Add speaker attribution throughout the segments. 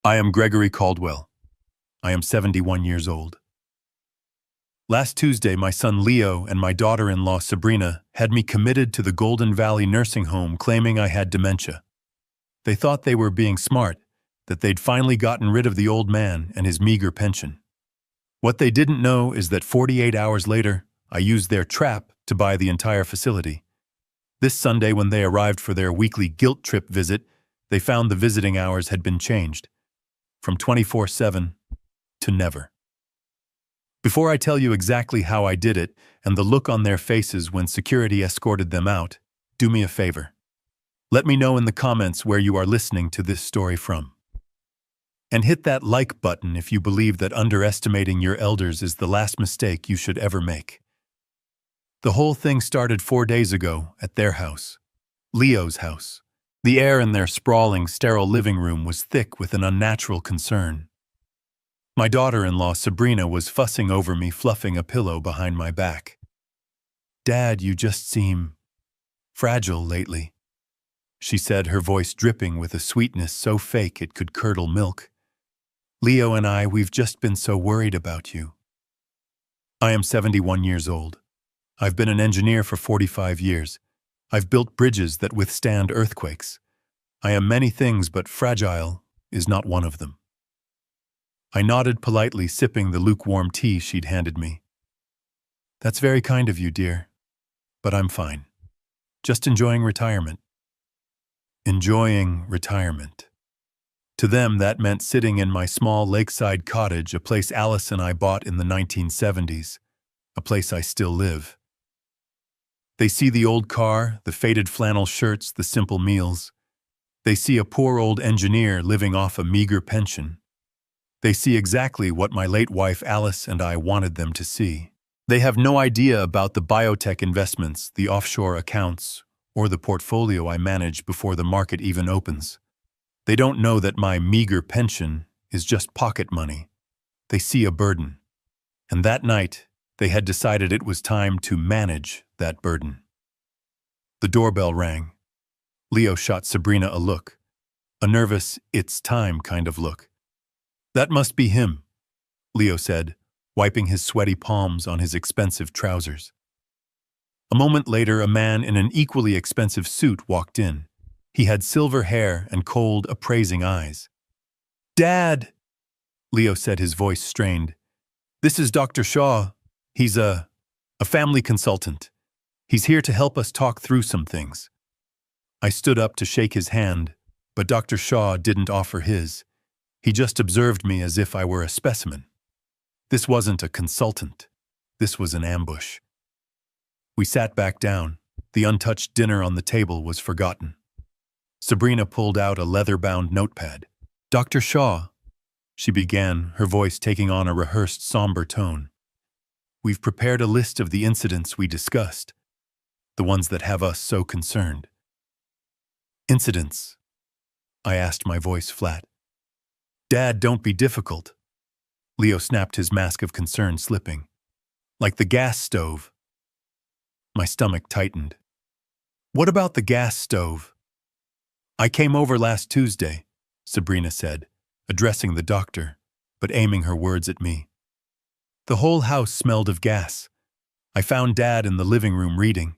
Speaker 1: I am Gregory Caldwell. I am 71 years old. Last Tuesday, my son Leo and my daughter-in-law Sabrina had me committed to the Golden Valley nursing home claiming I had dementia. They thought they were being smart, that they'd finally gotten rid of the old man and his meager pension. What they didn't know is that 48 hours later, I used their trap to buy the entire facility. This Sunday, when they arrived for their weekly guilt trip visit, they found the visiting hours had been changed from 24/7 to never. Before I tell you exactly how I did it and the look on their faces when security escorted them out, do me a favor. Let me know in the comments where you are listening to this story from. And hit that like button if you believe that underestimating your elders is the last mistake you should ever make. The whole thing started 4 days ago at their house, Leo's house. The air in their sprawling, sterile living room was thick with an unnatural concern. My daughter-in-law Sabrina was fussing over me, fluffing a pillow behind my back. "Dad, you just seem fragile lately," she said, her voice dripping with a sweetness so fake it could curdle milk. "Leo and we've just been so worried about you." I am 71 years old. I've been an engineer for 45 years. I've built bridges that withstand earthquakes. I am many things, but fragile is not one of them. I nodded politely, sipping the lukewarm tea she'd handed me. "That's very kind of you, dear. But I'm fine. Just enjoying retirement." Enjoying retirement. To them, that meant sitting in my small lakeside cottage, a place Alice and I bought in the 1970s, a place I still live. They see the old car, the faded flannel shirts, the simple meals. They see a poor old engineer living off a meager pension. They see exactly what my late wife Alice and I wanted them to see. They have no idea about the biotech investments, the offshore accounts, or the portfolio I manage before the market even opens. They don't know that my meager pension is just pocket money. They see a burden. And that night, they had decided it was time to manage that burden. The doorbell rang. Leo shot Sabrina a look, a nervous, "it's time" kind of look. "That must be him," Leo said, wiping his sweaty palms on his expensive trousers. A moment later, a man in an equally expensive suit walked in. He had silver hair and cold, appraising eyes. "Dad," Leo said, his voice strained. "This is Dr. Shaw. He's a family consultant. He's here to help us talk through some things." I stood up to shake his hand, but Dr. Shaw didn't offer his. He just observed me as if I were a specimen. This wasn't a consultant. This was an ambush. We sat back down. The untouched dinner on the table was forgotten. Sabrina pulled out a leather-bound notepad. "Dr. Shaw," she began, her voice taking on a rehearsed, somber tone. "We've prepared a list of the incidents we discussed, the ones that have us so concerned." "Incidents?" I asked, my voice flat. "Dad, don't be difficult." Leo snapped, his mask of concern slipping. "Like the gas stove." My stomach tightened. "What about the gas stove?" "I came over last Tuesday," Sabrina said, addressing the doctor, but aiming her words at me. "The whole house smelled of gas. I found Dad in the living room reading.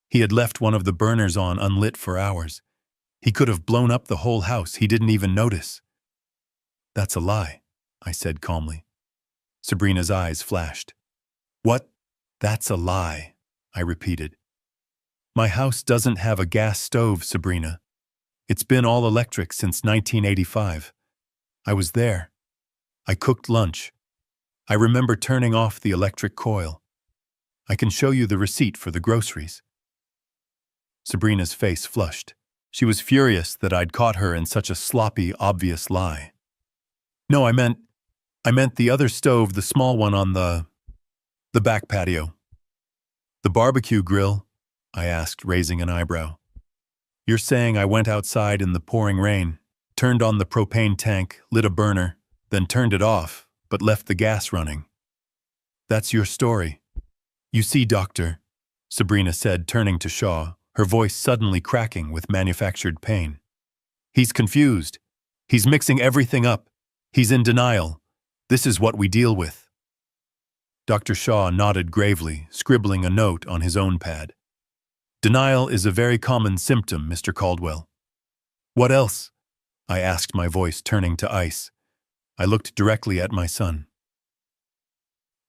Speaker 1: He had left one of the burners on unlit for hours. He could have blown up the whole house. He didn't even notice." "That's a lie," I said calmly. Sabrina's eyes flashed. "What? That's a lie," I repeated. "My house doesn't have a gas stove, Sabrina. It's been all electric since 1985. I was there. I cooked lunch. I remember turning off the electric coil. I can show you the receipt for the groceries." Sabrina's face flushed. She was furious that I'd caught her in such a sloppy, obvious lie. "No, I meant the other stove, the small one on the back patio." "The barbecue grill?" I asked, raising an eyebrow. "You're saying I went outside in the pouring rain, turned on the propane tank, lit a burner, then turned it off, but left the gas running? That's your story." "You see, Doctor," Sabrina said, turning to Shaw, her voice suddenly cracking with manufactured pain. "He's confused. He's mixing everything up. He's in denial. This is what we deal with." Dr. Shaw nodded gravely, scribbling a note on his own pad. "Denial is a very common symptom, Mr. Caldwell." "What else?" I asked, my voice turning to ice. I looked directly at my son.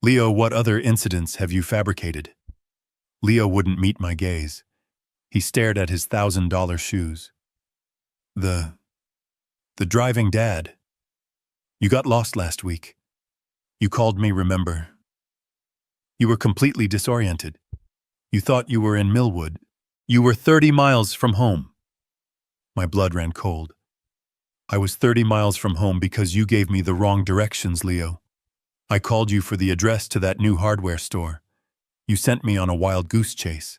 Speaker 1: "Leo, what other incidents have you fabricated?" Leo wouldn't meet my gaze. He stared at his $1,000 shoes. The driving dad. You got lost last week. You called me, remember? You were completely disoriented. You thought you were in Millwood. You were 30 miles from home." My blood ran cold. "I was 30 miles from home because you gave me the wrong directions, Leo. I called you for the address to that new hardware store. You sent me on a wild goose chase.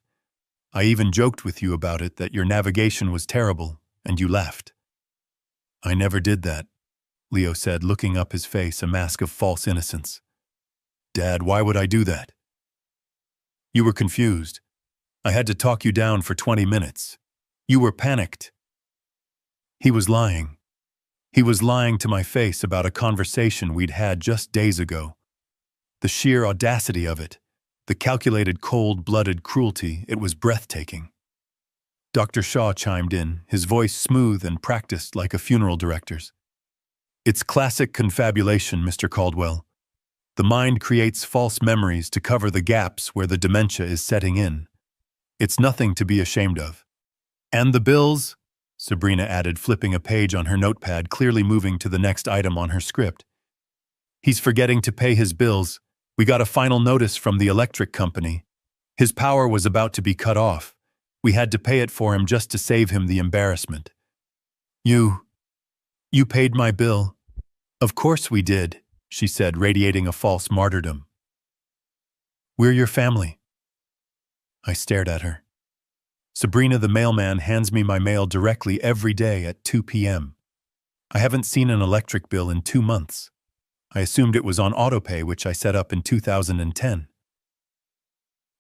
Speaker 1: I even joked with you about it, that your navigation was terrible, and you left." "I never did that," Leo said, looking up his face, a mask of false innocence. "Dad, why would I do that?" "You were confused. I had to talk you down for 20 minutes. You were panicked." He was lying. He was lying to my face about a conversation we'd had just days ago. The sheer audacity of it, the calculated cold-blooded cruelty, it was breathtaking. Dr. Shaw chimed in, his voice smooth and practiced like a funeral director's. "It's classic confabulation, Mr. Caldwell. The mind creates false memories to cover the gaps where the dementia is setting in. It's nothing to be ashamed of." "And the bills?" Sabrina added, flipping a page on her notepad, clearly moving to the next item on her script. "He's forgetting to pay his bills. We got a final notice from the electric company. His power was about to be cut off. We had to pay it for him just to save him the embarrassment." You paid my bill." "Of course we did," she said, radiating a false martyrdom. "We're your family." I stared at her. "Sabrina, the mailman hands me my mail directly every day at 2 p.m. I haven't seen an electric bill in 2 months. I assumed it was on autopay, which I set up in 2010.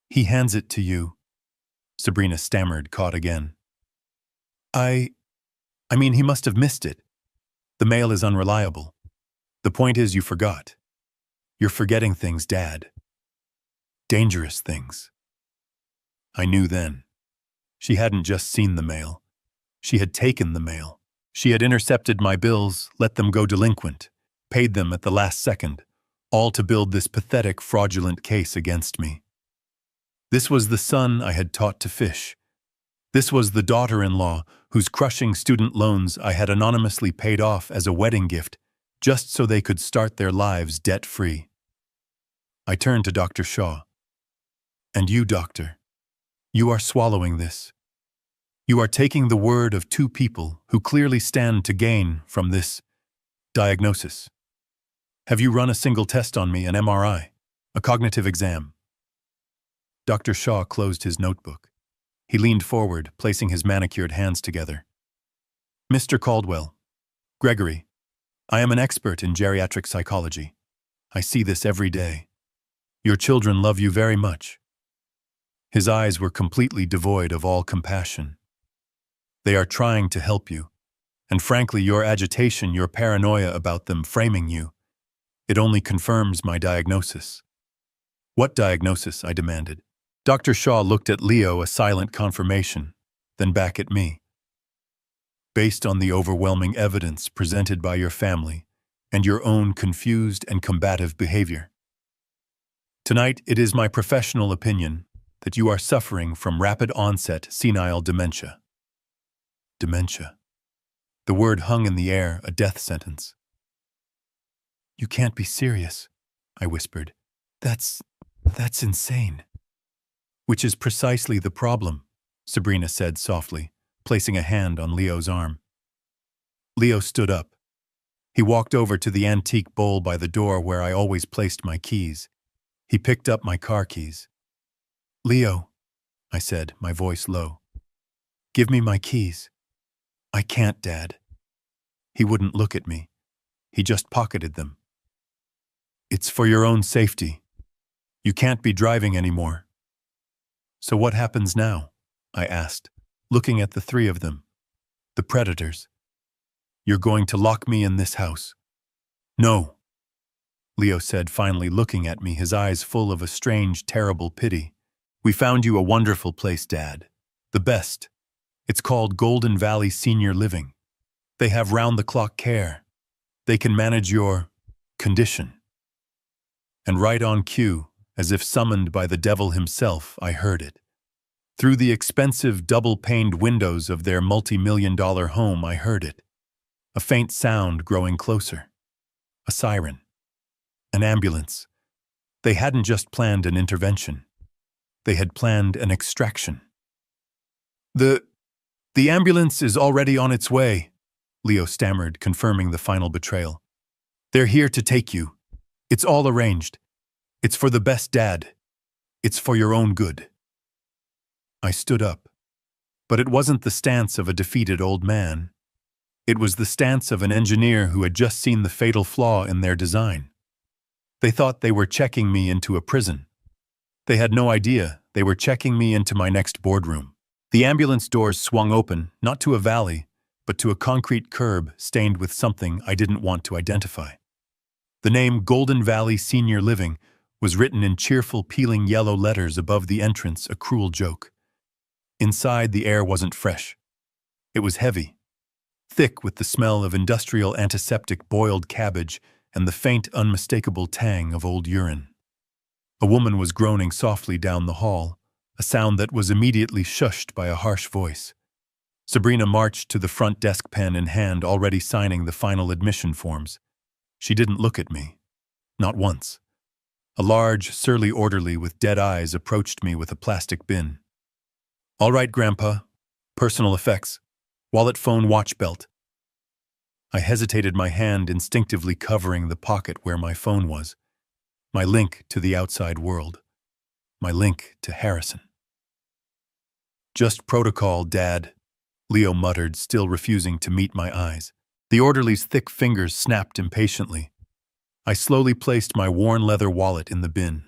Speaker 1: "He hands it to you," Sabrina stammered, caught again. I mean, he must have missed it. The mail is unreliable. The point is, you forgot. You're forgetting things, Dad. Dangerous things." I knew then. She hadn't just seen the mail. She had taken the mail. She had intercepted my bills, let them go delinquent, paid them at the last second, all to build this pathetic, fraudulent case against me. This was the son I had taught to fish. This was the daughter-in-law whose crushing student loans I had anonymously paid off as a wedding gift, just so they could start their lives debt-free. I turned to Dr. Shaw. "And you, doctor, you are swallowing this. You are taking the word of 2 people who clearly stand to gain from this diagnosis. Have you run a single test on me, an MRI, a cognitive exam?" Dr. Shaw closed his notebook. He leaned forward, placing his manicured hands together. "Mr. Caldwell, Gregory, I am an expert in geriatric psychology. I see this every day. Your children love you very much." His eyes were completely devoid of all compassion. "They are trying to help you, and frankly, your agitation, your paranoia about them framing you, it only confirms my diagnosis." "What diagnosis?" I demanded. Dr. Shaw looked at Leo, a silent confirmation, then back at me. "Based on the overwhelming evidence presented by your family and your own confused and combative behavior, tonight it is my professional opinion that you are suffering from rapid-onset senile dementia." Dementia. The word hung in the air, a death sentence. "You can't be serious," I whispered. That's insane." "Which is precisely the problem," Sabrina said softly, placing a hand on Leo's arm. Leo stood up. He walked over to the antique bowl by the door where I always placed my keys. He picked up my car keys. "Leo," I said, my voice low, "give me my keys." "I can't, Dad." He wouldn't look at me. He just pocketed them. "It's for your own safety. You can't be driving anymore." "So what happens now?" I asked, looking at the 3 of them. The predators. You're going to lock me in this house." "No," Leo said, finally looking at me, his eyes full of a strange, terrible pity. "We found you a wonderful place, Dad. The best. It's called Golden Valley Senior Living. They have round-the-clock care. They can manage your condition." And right on cue, as if summoned by the devil himself, I heard it. Through the expensive double-paned windows of their multi-million-dollar home, I heard it. A faint sound growing closer. A siren. An ambulance. They hadn't just planned an intervention. They had planned an extraction. The ambulance is already on its way," Leo stammered, confirming the final betrayal. "They're here to take you. It's all arranged. It's for the best, Dad. It's for your own good." I stood up. But it wasn't the stance of a defeated old man. It was the stance of an engineer who had just seen the fatal flaw in their design. They thought they were checking me into a prison. They had no idea they were checking me into my next boardroom. The ambulance doors swung open, not to a valley, but to a concrete curb stained with something I didn't want to identify. The name Golden Valley Senior Living was written in cheerful, peeling yellow letters above the entrance, a cruel joke. Inside, the air wasn't fresh. It was heavy, thick with the smell of industrial antiseptic boiled cabbage and the faint, unmistakable tang of old urine. A woman was groaning softly down the hall, a sound that was immediately shushed by a harsh voice. Sabrina marched to the front desk, pen in hand, already signing the final admission forms. She didn't look at me. Not once. A large, surly orderly with dead eyes approached me with a plastic bin. "All right, Grandpa. Personal effects. Wallet, phone, watch belt." I hesitated, my hand instinctively covering the pocket where my phone was. My link to the outside world. My link to Harrison. "Just protocol, Dad," Leo muttered, still refusing to meet my eyes. The orderly's thick fingers snapped impatiently. I slowly placed my worn leather wallet in the bin.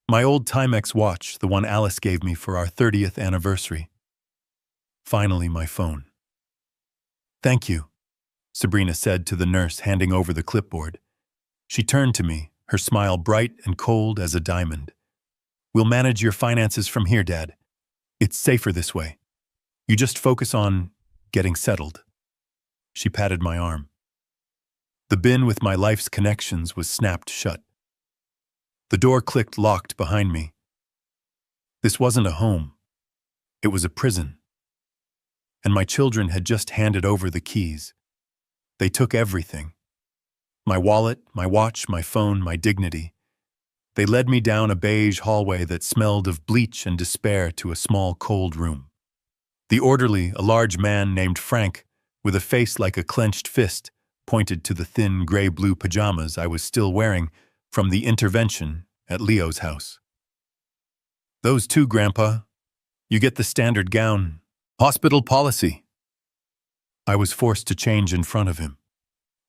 Speaker 1: My old Timex watch, the one Alice gave me for our 30th anniversary. Finally, my phone. "Thank you," Sabrina said to the nurse, handing over the clipboard. She turned to me, her smile bright and cold as a diamond. "We'll manage your finances from here, Dad. It's safer this way. You just focus on getting settled." She patted my arm. The bin with my life's connections was snapped shut. The door clicked locked behind me. This wasn't a home. It was a prison. And my children had just handed over the keys. They took everything. My wallet, my watch, my phone, my dignity. They led me down a beige hallway that smelled of bleach and despair to a small, cold room. The orderly, a large man named Frank, with a face like a clenched fist, pointed to the thin gray-blue pajamas I was still wearing from the intervention at Leo's house. "Those two, Grandpa. You get the standard gown. Hospital policy." I was forced to change in front of him.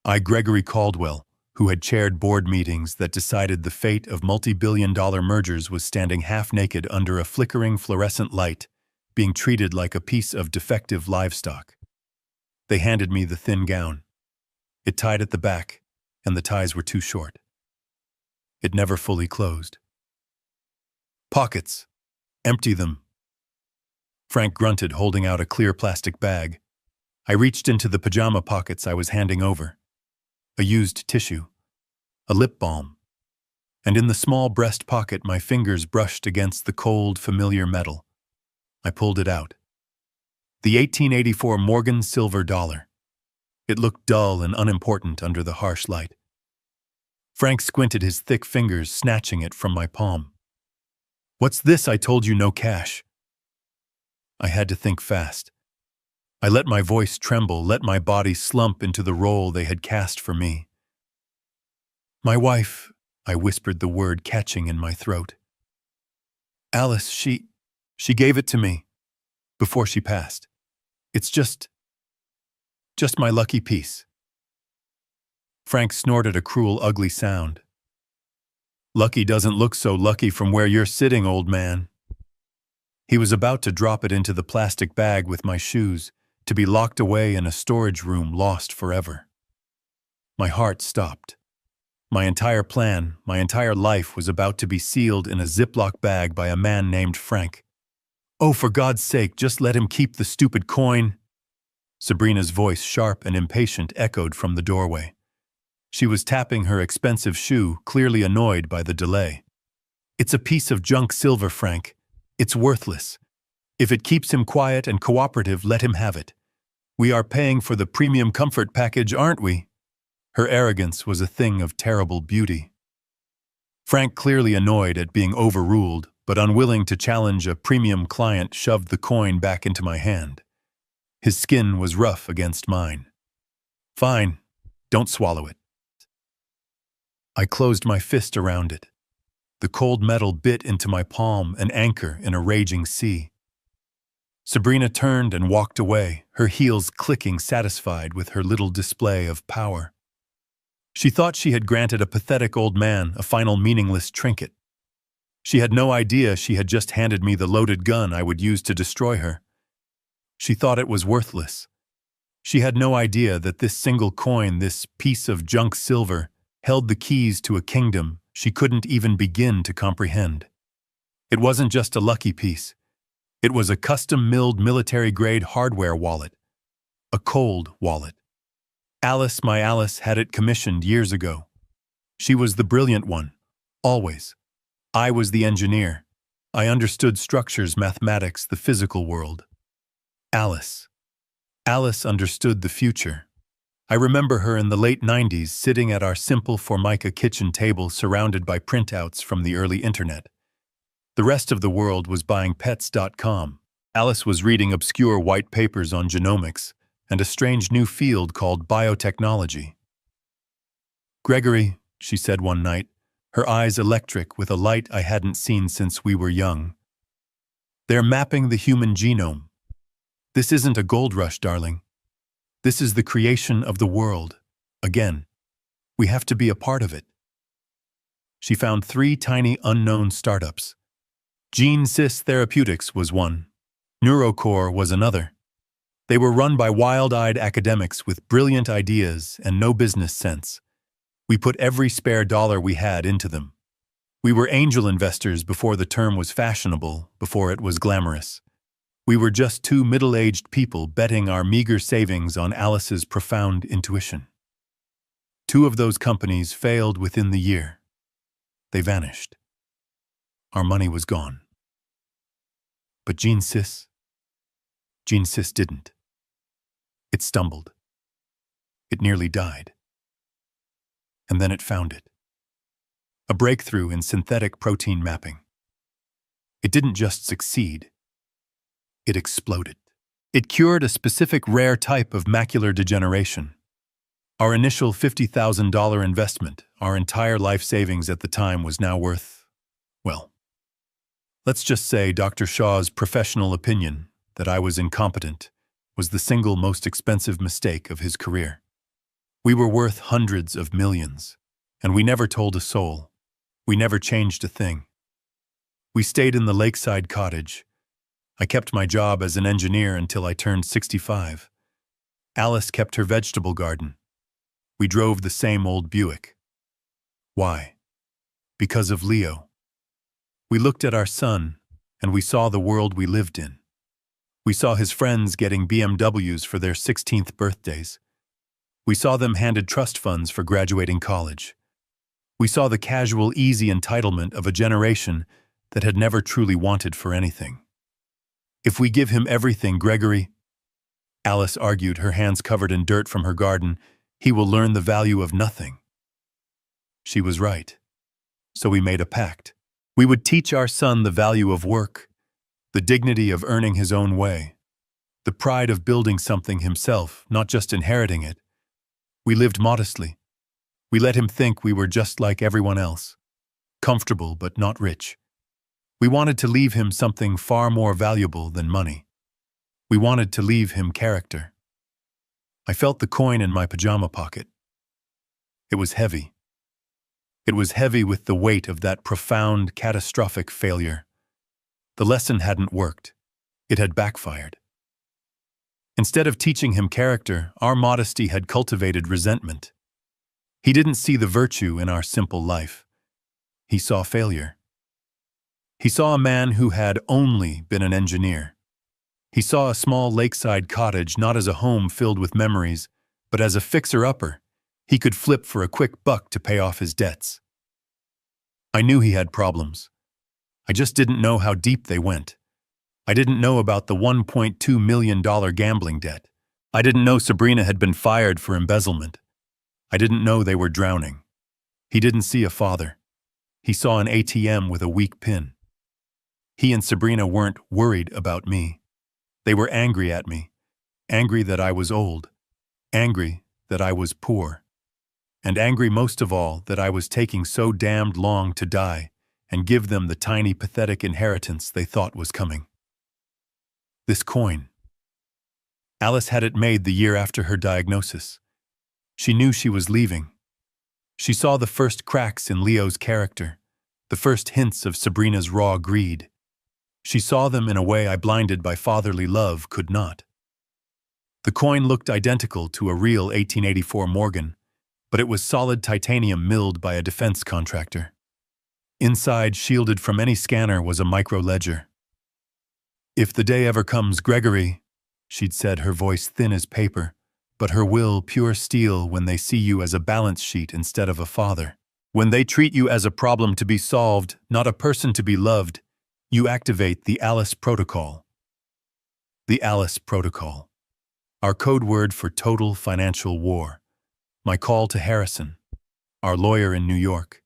Speaker 1: I, Gregory Caldwell, who had chaired board meetings that decided the fate of multi-billion-dollar mergers, was standing half-naked under a flickering fluorescent light, being treated like a piece of defective livestock. They handed me the thin gown. It tied at the back, and the ties were too short. It never fully closed. "Pockets. Empty them." Frank grunted, holding out a clear plastic bag. I reached into the pajama pockets I was handing over. A used tissue. A lip balm. And in the small breast pocket, my fingers brushed against the cold, familiar metal. I pulled it out. The 1884 Morgan silver dollar. It looked dull and unimportant under the harsh light. Frank squinted, his thick fingers snatching it from my palm. "What's this? I told you no cash." I had to think fast. I let my voice tremble, let my body slump into the role they had cast for me. "My wife," I whispered, the word catching in my throat. "Alice, she gave it to me before she passed. It's just my lucky piece." Frank snorted a cruel, ugly sound. "Lucky doesn't look so lucky from where you're sitting, old man." He was about to drop it into the plastic bag with my shoes, to be locked away in a storage room lost forever. My heart stopped. My entire plan, my entire life was about to be sealed in a Ziploc bag by a man named Frank. Oh, for God's sake, just let him keep the stupid coin. Sabrina's voice, sharp and impatient, echoed from the doorway. She was tapping her expensive shoe, clearly annoyed by the delay. It's a piece of junk silver, Frank. It's worthless. If it keeps him quiet and cooperative, let him have it. We are paying for the premium comfort package, aren't we? Her arrogance was a thing of terrible beauty. Frank, clearly annoyed at being overruled, but unwilling to challenge a premium client, shoved the coin back into my hand. His skin was rough against mine. Fine, don't swallow it. I closed my fist around it. The cold metal bit into my palm, an anchor in a raging sea. Sabrina turned and walked away, her heels clicking, satisfied with her little display of power. She thought she had granted a pathetic old man a final meaningless trinket. She had no idea she had just handed me the loaded gun I would use to destroy her. She thought it was worthless. She had no idea that this single coin, this piece of junk silver, held the keys to a kingdom she couldn't even begin to comprehend. It wasn't just a lucky piece. It was a custom-milled military-grade hardware wallet. A cold wallet. Alice, my Alice, had it commissioned years ago. She was the brilliant one, always. I was the engineer. I understood structures, mathematics, the physical world. Alice. Alice understood the future. I remember her in the late 90s sitting at our simple Formica kitchen table surrounded by printouts from the early internet. The rest of the world was buying pets.com. Alice was reading obscure white papers on genomics and a strange new field called biotechnology. Gregory, she said one night, her eyes electric with a light I hadn't seen since we were young. They're mapping the human genome. This isn't a gold rush, darling. This is the creation of the world. Again, we have to be a part of it. She found 3 tiny unknown startups. GeneSys Therapeutics was one. Neurocore was another. They were run by wild-eyed academics with brilliant ideas and no business sense. We put every spare dollar we had into them. We were angel investors before the term was fashionable, before it was glamorous. We were just 2 middle-aged people betting our meager savings on Alice's profound intuition. 2 of those companies failed within the year. They vanished. Our money was gone. But GeneSys didn't. It stumbled. It nearly died. And then it found it. A breakthrough in synthetic protein mapping. It didn't just succeed. It exploded. It cured a specific rare type of macular degeneration. Our initial $50,000 investment, our entire life savings at the time, was now worth, well, let's just say Dr. Shaw's professional opinion that I was incompetent was the single most expensive mistake of his career. We were worth hundreds of millions, and we never told a soul. We never changed a thing. We stayed in the lakeside cottage. I kept my job as an engineer until I turned 65. Alice kept her vegetable garden. We drove the same old Buick. Why? Because of Leo. We looked at our son, and we saw the world we lived in. We saw his friends getting BMWs for their 16th birthdays. We saw them handed trust funds for graduating college. We saw the casual, easy entitlement of a generation that had never truly wanted for anything. If we give him everything, Gregory, Alice argued, her hands covered in dirt from her garden, he will learn the value of nothing. She was right. So we made a pact. We would teach our son the value of work, the dignity of earning his own way, the pride of building something himself, not just inheriting it. We lived modestly. We let him think we were just like everyone else, comfortable but not rich. We wanted to leave him something far more valuable than money. We wanted to leave him character. I felt the coin in my pajama pocket. It was heavy. It was heavy with the weight of that profound, catastrophic failure. The lesson hadn't worked. It had backfired. Instead of teaching him character, our modesty had cultivated resentment. He didn't see the virtue in our simple life. He saw failure. He saw a man who had only been an engineer. He saw a small lakeside cottage not as a home filled with memories, but as a fixer-upper he could flip for a quick buck to pay off his debts. I knew he had problems. I just didn't know how deep they went. I didn't know about the $1.2 million gambling debt. I didn't know Sabrina had been fired for embezzlement. I didn't know they were drowning. He didn't see a father. He saw an ATM with a weak pin. He and Sabrina weren't worried about me. They were angry at me. Angry that I was old. Angry that I was poor. And angry most of all that I was taking so damned long to die and give them the tiny pathetic inheritance they thought was coming. This coin. Alice had it made the year after her diagnosis. She knew she was leaving. She saw the first cracks in Leo's character, the first hints of Sabrina's raw greed. She saw them in a way I, blinded by fatherly love, could not. The coin looked identical to a real 1884 Morgan, but it was solid titanium milled by a defense contractor. Inside, shielded from any scanner, was a micro-ledger. "If the day ever comes, Gregory," she'd said, her voice thin as paper, but her will pure steel, "when they see you as a balance sheet instead of a father, when they treat you as a problem to be solved, not a person to be loved, you activate the Alice Protocol." The Alice Protocol. Our code word for total financial war. My call to Harrison, our lawyer in New York.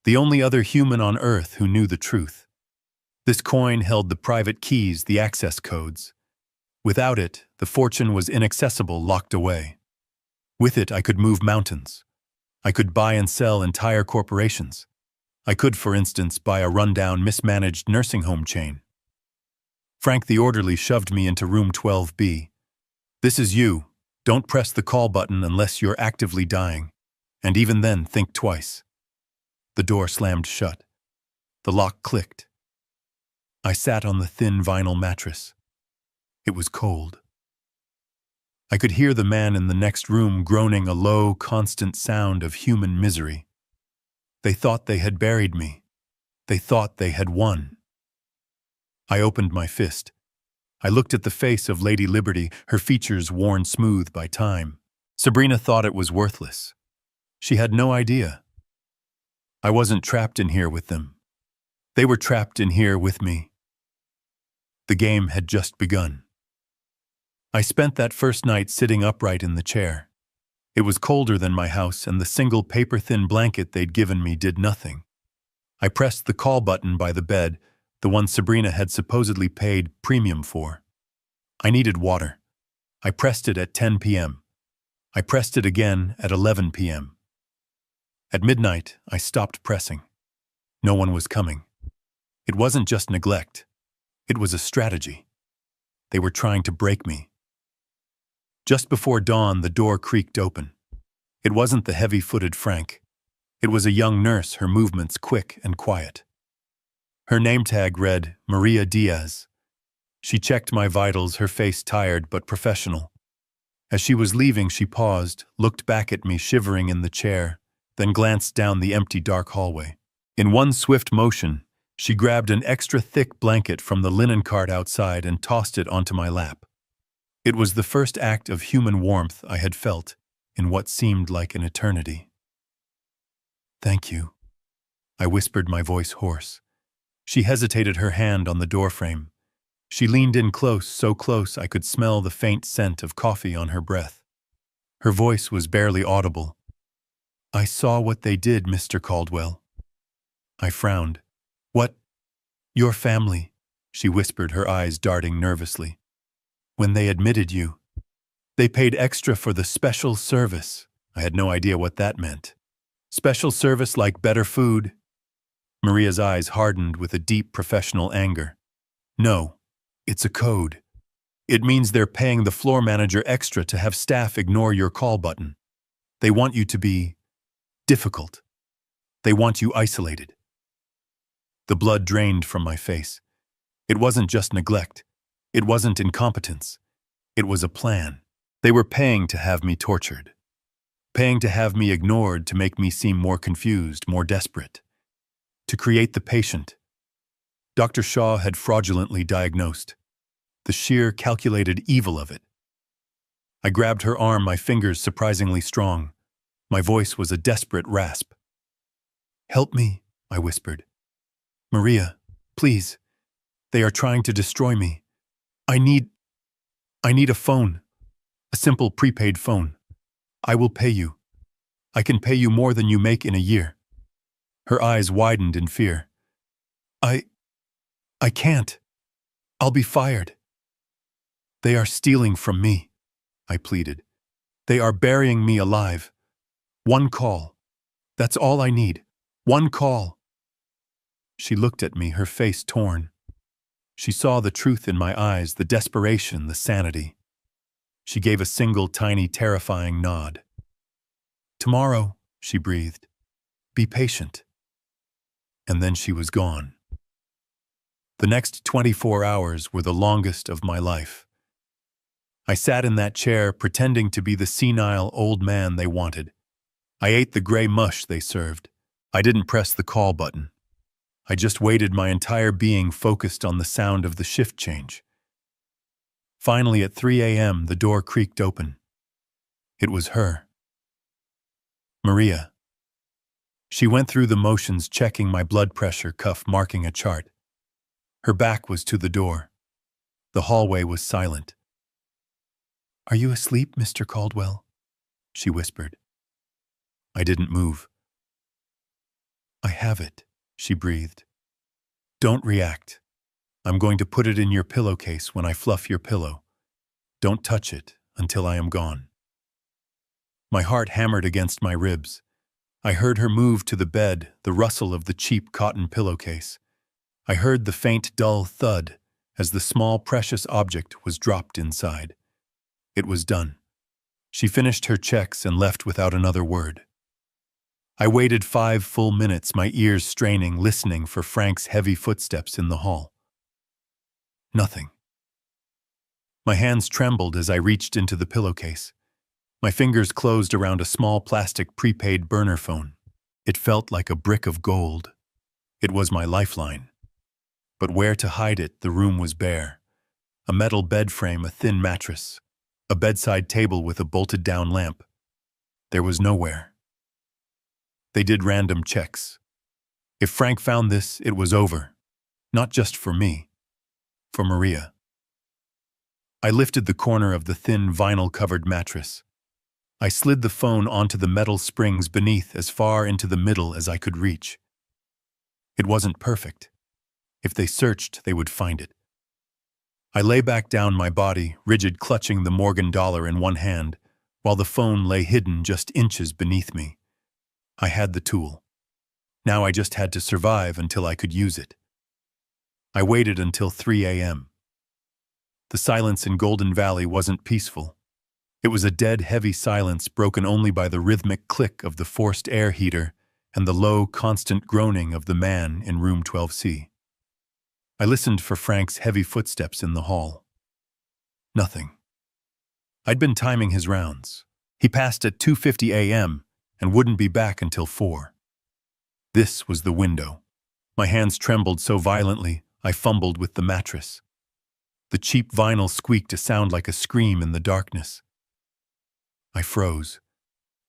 Speaker 1: The only other human on earth who knew the truth. This coin held the private keys, the access codes. Without it, the fortune was inaccessible, locked away. With it, I could move mountains. I could buy and sell entire corporations. I could, for instance, buy a rundown, mismanaged nursing home chain. Frank the orderly shoved me into room 12B. "This is you. Don't press the call button unless you're actively dying. And even then, think twice." The door slammed shut. The lock clicked. I sat on the thin vinyl mattress. It was cold. I could hear the man in the next room groaning a low, constant sound of human misery. They thought they had buried me. They thought they had won. I opened my fist. I looked at the face of Lady Liberty, her features worn smooth by time. Sabrina thought it was worthless. She had no idea. I wasn't trapped in here with them. They were trapped in here with me. The game had just begun. I spent that first night sitting upright in the chair. It was colder than my house, and the single paper-thin blanket they'd given me did nothing. I pressed the call button by the bed, the one Sabrina had supposedly paid premium for. I needed water. I pressed it at 10 p.m. I pressed it again at 11 p.m. At midnight, I stopped pressing. No one was coming. It wasn't just neglect. It was a strategy. They were trying to break me. Just before dawn, the door creaked open. It wasn't the heavy-footed Frank. It was a young nurse, her movements quick and quiet. Her name tag read Maria Diaz. She checked my vitals, her face tired but professional. As she was leaving, she paused, looked back at me shivering in the chair, then glanced down the empty dark hallway. In one swift motion, she grabbed an extra thick blanket from the linen cart outside and tossed it onto my lap. It was the first act of human warmth I had felt in what seemed like an eternity. "Thank you," I whispered, my voice hoarse. She hesitated, her hand on the doorframe. She leaned in close, so close I could smell the faint scent of coffee on her breath. Her voice was barely audible. "I saw what they did, Mr. Caldwell." I frowned. "What?" "Your family," she whispered, her eyes darting nervously. "When they admitted you. They paid extra for the special service." I had no idea what that meant. "Special service like better food?" Maria's eyes hardened with a deep professional anger. "No, it's a code. It means they're paying the floor manager extra to have staff ignore your call button. They want you to be difficult. They want you isolated." The blood drained from my face. It wasn't just neglect. It wasn't incompetence. It was a plan. They were paying to have me tortured, paying to have me ignored to make me seem more confused, more desperate, to create the patient Dr. Shaw had fraudulently diagnosed. The sheer, calculated evil of it. I grabbed her arm, my fingers surprisingly strong. My voice was a desperate rasp. "Help me," I whispered. "Maria, please. They are trying to destroy me. I need a phone. A simple prepaid phone. I will pay you. I can pay you more than you make in a year." Her eyes widened in fear. I can't. I'll be fired." "They are stealing from me," I pleaded. "They are burying me alive. One call. That's all I need. One call." She looked at me, her face torn. She saw the truth in my eyes, the desperation, the sanity. She gave a single tiny, terrifying nod. "Tomorrow," she breathed. "Be patient." And then she was gone. The next 24 hours were the longest of my life. I sat in that chair, pretending to be the senile old man they wanted. I ate the gray mush they served. I didn't press the call button. I just waited, my entire being focused on the sound of the shift change. Finally, at 3 a.m., the door creaked open. It was her. Maria. She went through the motions, checking my blood pressure cuff, marking a chart. Her back was to the door. The hallway was silent. "Are you asleep, Mr. Caldwell?" she whispered. I didn't move. "I have it," she breathed. "Don't react. I'm going to put it in your pillowcase when I fluff your pillow. Don't touch it until I am gone." My heart hammered against my ribs. I heard her move to the bed, the rustle of the cheap cotton pillowcase. I heard the faint, dull thud as the small, precious object was dropped inside. It was done. She finished her checks and left without another word. I waited 5 full minutes, my ears straining, listening for Frank's heavy footsteps in the hall. Nothing. My hands trembled as I reached into the pillowcase. My fingers closed around a small plastic prepaid burner phone. It felt like a brick of gold. It was my lifeline. But where to hide it? The room was bare. A metal bed frame, a thin mattress, a bedside table with a bolted-down lamp. There was nowhere. They did random checks. If Frank found this, it was over. Not just for me. For Maria. I lifted the corner of the thin, vinyl-covered mattress. I slid the phone onto the metal springs beneath, as far into the middle as I could reach. It wasn't perfect. If they searched, they would find it. I lay back down, my body rigid, clutching the Morgan dollar in one hand, while the phone lay hidden just inches beneath me. I had the tool. Now I just had to survive until I could use it. I waited until 3 a.m. The silence in Golden Valley wasn't peaceful. It was a dead, heavy silence broken only by the rhythmic click of the forced air heater and the low, constant groaning of the man in room 12C. I listened for Frank's heavy footsteps in the hall. Nothing. I'd been timing his rounds. He passed at 2:50 a.m. and wouldn't be back until 4. This was the window. My hands trembled so violently, I fumbled with the mattress. The cheap vinyl squeaked, a sound like a scream in the darkness. I froze.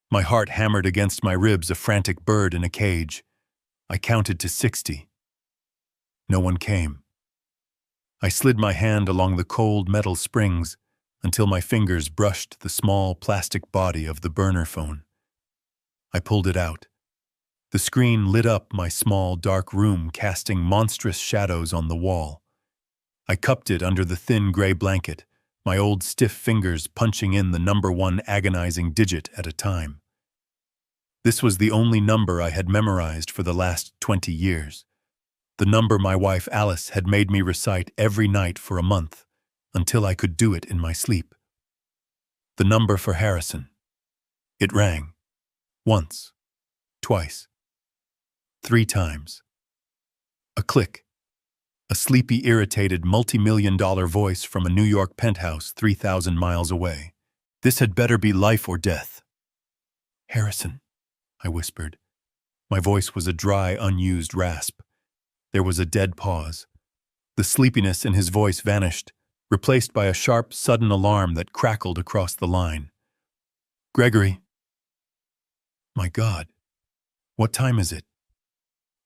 Speaker 1: My heart hammered against my ribs, a frantic bird in a cage. I counted to 60. No one came. I slid my hand along the cold metal springs until my fingers brushed the small plastic body of the burner phone. I pulled it out. The screen lit up my small, dark room, casting monstrous shadows on the wall. I cupped it under the thin gray blanket, my old stiff fingers punching in the number 1 agonizing digit at a time. This was the only number I had memorized for the last 20 years. The number my wife Alice had made me recite every night for a month, until I could do it in my sleep. The number for Harrison. It rang. Once. Twice. 3 times. A click. A sleepy, irritated, multi-million-dollar voice from a New York penthouse 3,000 miles away. This had better be life or death. Harrison, I whispered. My voice was a dry, unused rasp. There was a dead pause. The sleepiness in his voice vanished, replaced by a sharp, sudden alarm that crackled across the line. Gregory. My God. What time is it?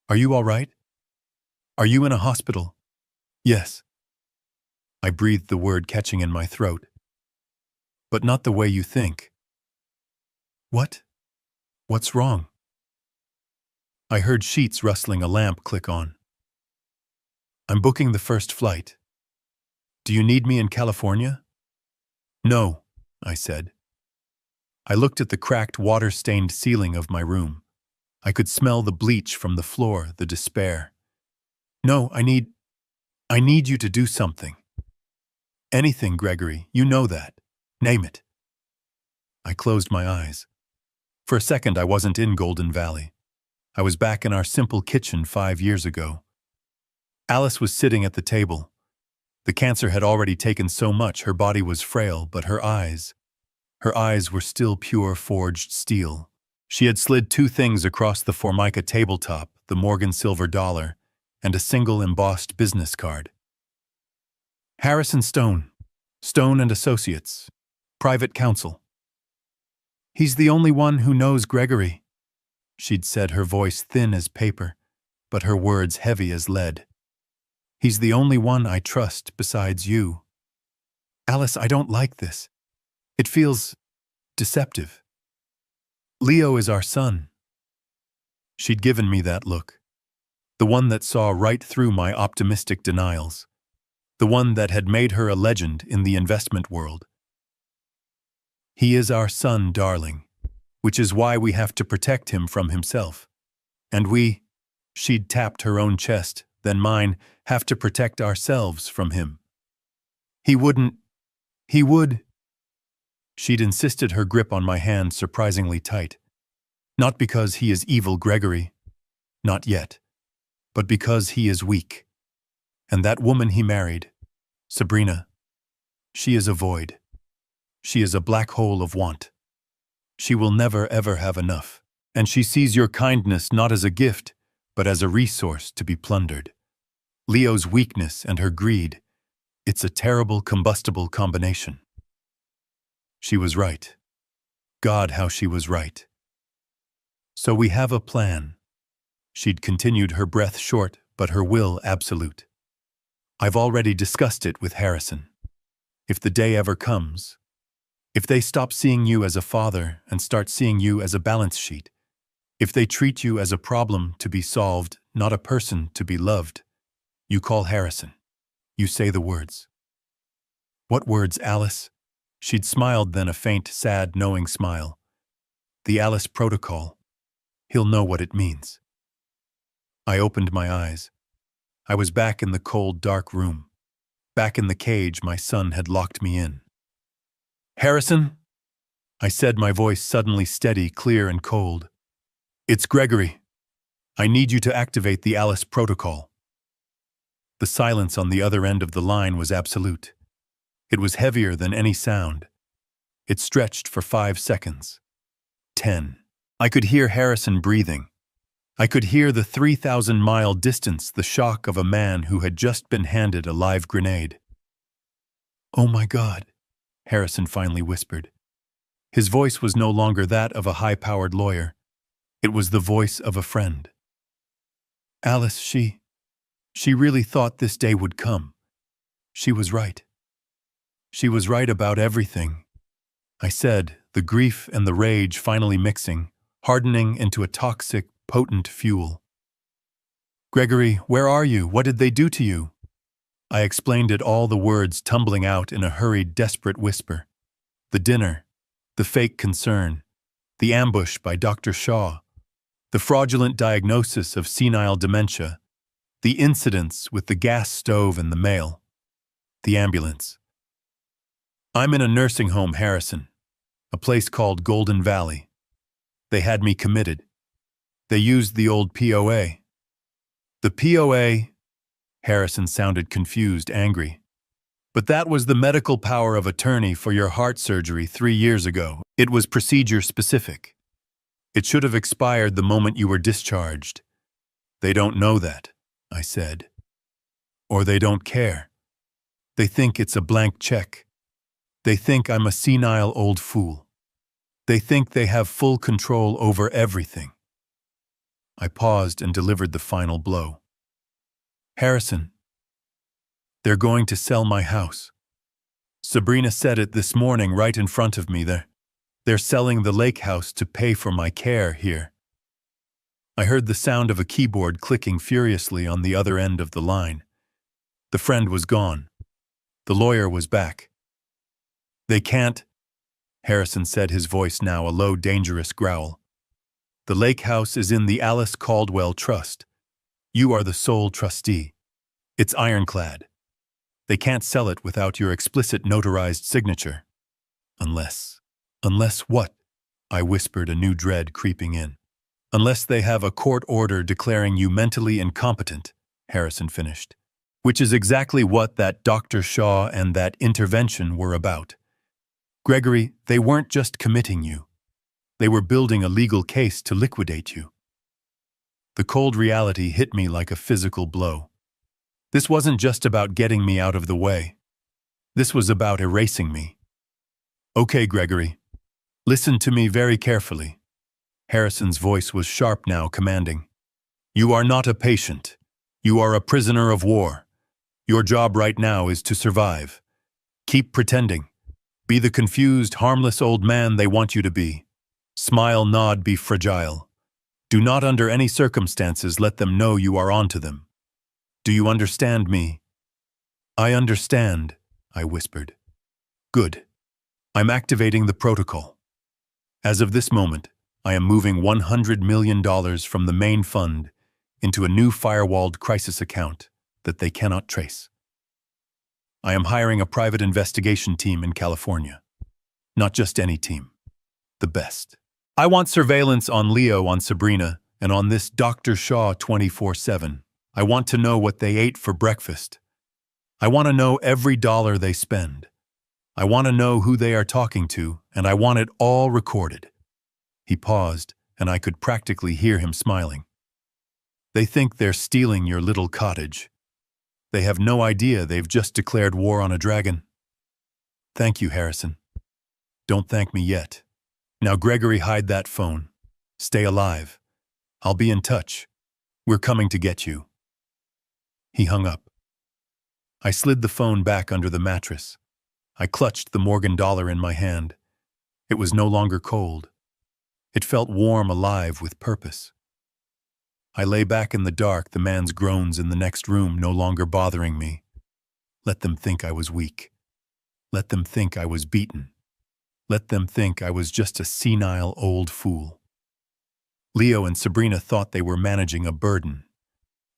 Speaker 1: Are you all right? Are you in a hospital? Yes. I breathed the word catching in my throat. But not the way you think. What? What's wrong? I heard sheets rustling, a lamp click on. I'm booking the first flight. Do you need me in California? No, I said. I looked at the cracked, water-stained ceiling of my room. I could smell the bleach from the floor, the despair. No, I need you to do something. Anything, Gregory, you know that. Name it. I closed my eyes. For a second, I wasn't in Golden Valley. I was back in our simple kitchen 5 years ago. Alice was sitting at the table. The cancer had already taken so much, her body was frail, but her eyes were still pure forged steel. She had slid 2 things across the Formica tabletop, the Morgan silver dollar, and a single embossed business card. Harrison Stone, Stone and Associates, Private Counsel. He's the only one who knows Gregory, she'd said, her voice thin as paper, but her words heavy as lead. He's the only one I trust besides you. Alice, I don't like this. It feels deceptive. Leo is our son. She'd given me that look. The one that saw right through my optimistic denials. The one that had made her a legend in the investment world. He is our son, darling, which is why we have to protect him from himself. And she'd tapped her own chest, then mine, have to protect ourselves from him. He would. She'd insisted, her grip on my hand surprisingly tight. Not because he is evil, Gregory. Not yet. But because he is weak. And that woman he married, Sabrina, she is a void. She is a black hole of want. She will never ever have enough. And she sees your kindness not as a gift, but as a resource to be plundered. Leo's weakness and her greed, it's a terrible combustible combination. She was right. God, how she was right. So we have a plan. She'd continued, her breath short, but her will absolute. I've already discussed it with Harrison. If the day ever comes, if they stop seeing you as a father and start seeing you as a balance sheet, if they treat you as a problem to be solved, not a person to be loved, you call Harrison. You say the words. What words, Alice? She'd smiled, then a faint, sad, knowing smile. The Alice Protocol. He'll know what it means. I opened my eyes. I was back in the cold, dark room. Back in the cage my son had locked me in. Harrison? I said, my voice suddenly steady, clear, and cold. It's Gregory. I need you to activate the Alice Protocol. The silence on the other end of the line was absolute. It was heavier than any sound. It stretched for 5 seconds. 10. I could hear Harrison breathing. I could hear the 3,000-mile distance, the shock of a man who had just been handed a live grenade. Oh my God, Harrison finally whispered. His voice was no longer that of a high-powered lawyer. It was the voice of a friend. Alice, she really thought this day would come. She was right. She was right about everything. I said, the grief and the rage finally mixing, hardening into a toxic, potent fuel. Gregory, where are you? What did they do to you? I explained it, all, the words tumbling out in a hurried, desperate whisper. The dinner, the fake concern, the ambush by Dr. Shaw, the fraudulent diagnosis of senile dementia, the incidents with the gas stove and the mail, the ambulance. I'm in a nursing home, Harrison, a place called Golden Valley. They had me committed. They used the old POA. The POA, Harrison sounded confused, angry. But that was the medical power of attorney for your heart surgery 3 years ago. It was procedure specific. It should have expired the moment you were discharged. They don't know that, I said. Or they don't care. They think it's a blank check. They think I'm a senile old fool. They think they have full control over everything. I paused and delivered the final blow. Harrison, they're going to sell my house. Sabrina said it this morning right in front of me. They're selling the lake house to pay for my care here. I heard the sound of a keyboard clicking furiously on the other end of the line. The friend was gone. The lawyer was back. They can't, Harrison said, his voice now a low, dangerous growl. The lake house is in the Alice Caldwell Trust. You are the sole trustee. It's ironclad. They can't sell it without your explicit notarized signature. Unless what? I whispered, a new dread creeping in. Unless they have a court order declaring you mentally incompetent, Harrison finished. Which is exactly what that Dr. Shaw and that intervention were about. Gregory, they weren't just committing you. They were building a legal case to liquidate you. The cold reality hit me like a physical blow. This wasn't just about getting me out of the way. This was about erasing me. Okay, Gregory. Listen to me very carefully. Harrison's voice was sharp now, commanding. You are not a patient. You are a prisoner of war. Your job right now is to survive. Keep pretending. Be the confused, harmless old man they want you to be. Smile, nod, be fragile. Do not under any circumstances let them know you are onto them. Do you understand me? I understand, I whispered. Good. I'm activating the protocol. As of this moment, I am moving $100 million from the main fund into a new firewalled crisis account that they cannot trace. I am hiring a private investigation team in California. Not just any team. The best. I want surveillance on Leo, on Sabrina, and on this Dr. Shaw 24/7. I want to know what they ate for breakfast. I want to know every dollar they spend. I want to know who they are talking to, and I want it all recorded. He paused, and I could practically hear him smiling. They think they're stealing your little cottage. They have no idea they've just declared war on a dragon. Thank you, Harrison. Don't thank me yet. Now, Gregory, hide that phone. Stay alive. I'll be in touch. We're coming to get you. He hung up. I slid the phone back under the mattress. I clutched the Morgan dollar in my hand. It was no longer cold. It felt warm, alive, with purpose. I lay back in the dark, the man's groans in the next room no longer bothering me. Let them think I was weak. Let them think I was beaten. Let them think I was just a senile old fool. Leo and Sabrina thought they were managing a burden.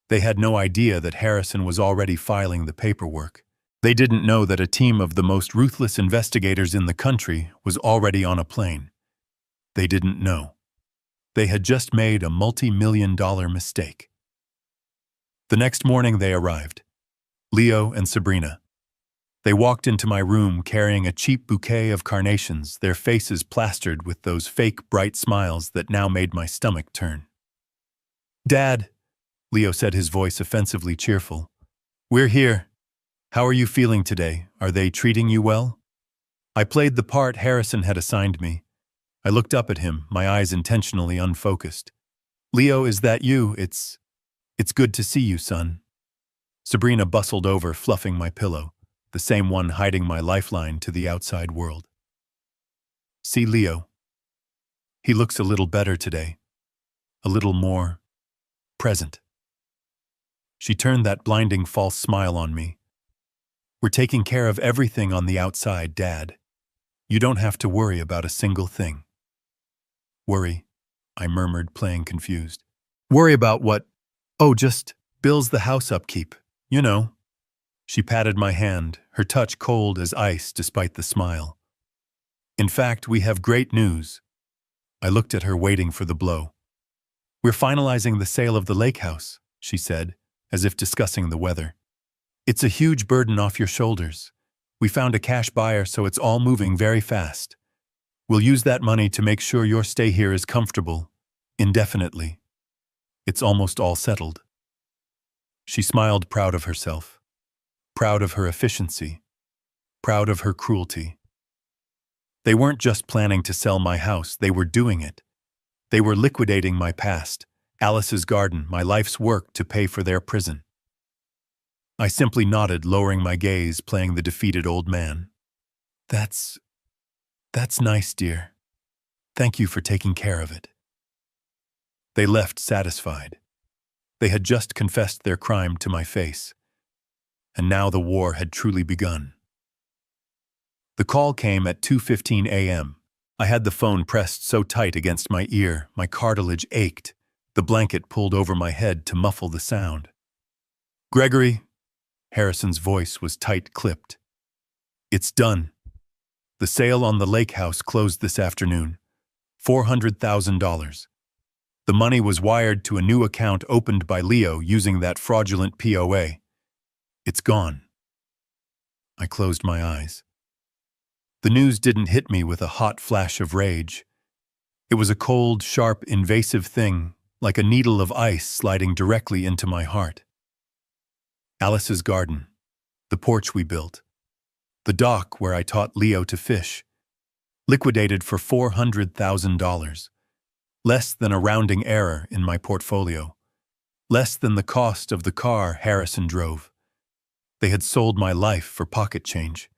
Speaker 1: They had no idea that Harrison was already filing the paperwork. They didn't know that a team of the most ruthless investigators in the country was already on a plane. They didn't know. They had just made a multi-million-dollar mistake. The next morning they arrived. Leo and Sabrina. They walked into my room carrying a cheap bouquet of carnations, their faces plastered with those fake bright smiles that now made my stomach turn. Dad, Leo said, his voice offensively cheerful. We're here. How are you feeling today? Are they treating you well? I played the part Harrison had assigned me. I looked up at him, my eyes intentionally unfocused. Leo, is that you? It's good to see you, son. Sabrina bustled over, fluffing my pillow, the same one hiding my lifeline to the outside world. See Leo. He looks a little better today. A little more present. She turned that blinding false smile on me. We're taking care of everything on the outside, Dad. You don't have to worry about a single thing. Worry, I murmured, playing confused. Worry about what? Oh, just bills, the house upkeep, you know. She patted my hand, her touch cold as ice despite the smile. In fact, we have great news. I looked at her, waiting for the blow. We're finalizing the sale of the lake house, she said, as if discussing the weather. It's a huge burden off your shoulders. We found a cash buyer, so it's all moving very fast. We'll use that money to make sure your stay here is comfortable, indefinitely. It's almost all settled. She smiled, proud of herself, proud of her efficiency, proud of her cruelty. They weren't just planning to sell my house, they were doing it. They were liquidating my past, Alice's garden, my life's work to pay for their prison. I simply nodded, lowering my gaze, playing the defeated old man. That's nice, dear. Thank you for taking care of it. They left satisfied. They had just confessed their crime to my face. And now the war had truly begun. The call came at 2:15 a.m. I had the phone pressed so tight against my ear, my cartilage ached. The blanket pulled over my head to muffle the sound. Gregory, Harrison's voice was tight-clipped. It's done. The sale on the lake house closed this afternoon. $400,000. The money was wired to a new account opened by Leo using that fraudulent POA. It's gone. I closed my eyes. The news didn't hit me with a hot flash of rage. It was a cold, sharp, invasive thing, like a needle of ice sliding directly into my heart. Alice's garden, the porch we built, the dock where I taught Leo to fish, liquidated for $400,000, less than a rounding error in my portfolio, less than the cost of the car Harrison drove. They had sold my life for pocket change.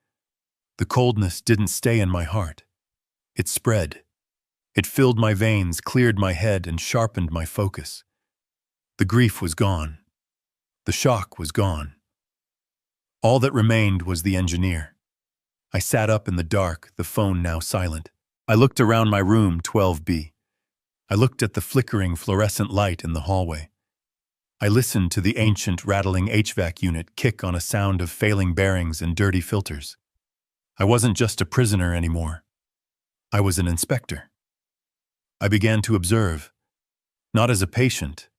Speaker 1: The coldness didn't stay in my heart. It spread. It filled my veins, cleared my head, and sharpened my focus. The grief was gone. The shock was gone. All that remained was the engineer. I sat up in the dark, the phone now silent. I looked around my room, 12B. I looked at the flickering fluorescent light in the hallway. I listened to the ancient, rattling HVAC unit kick on a sound of failing bearings and dirty filters. I wasn't just a prisoner anymore. I was an inspector. I began to observe, not as a patient,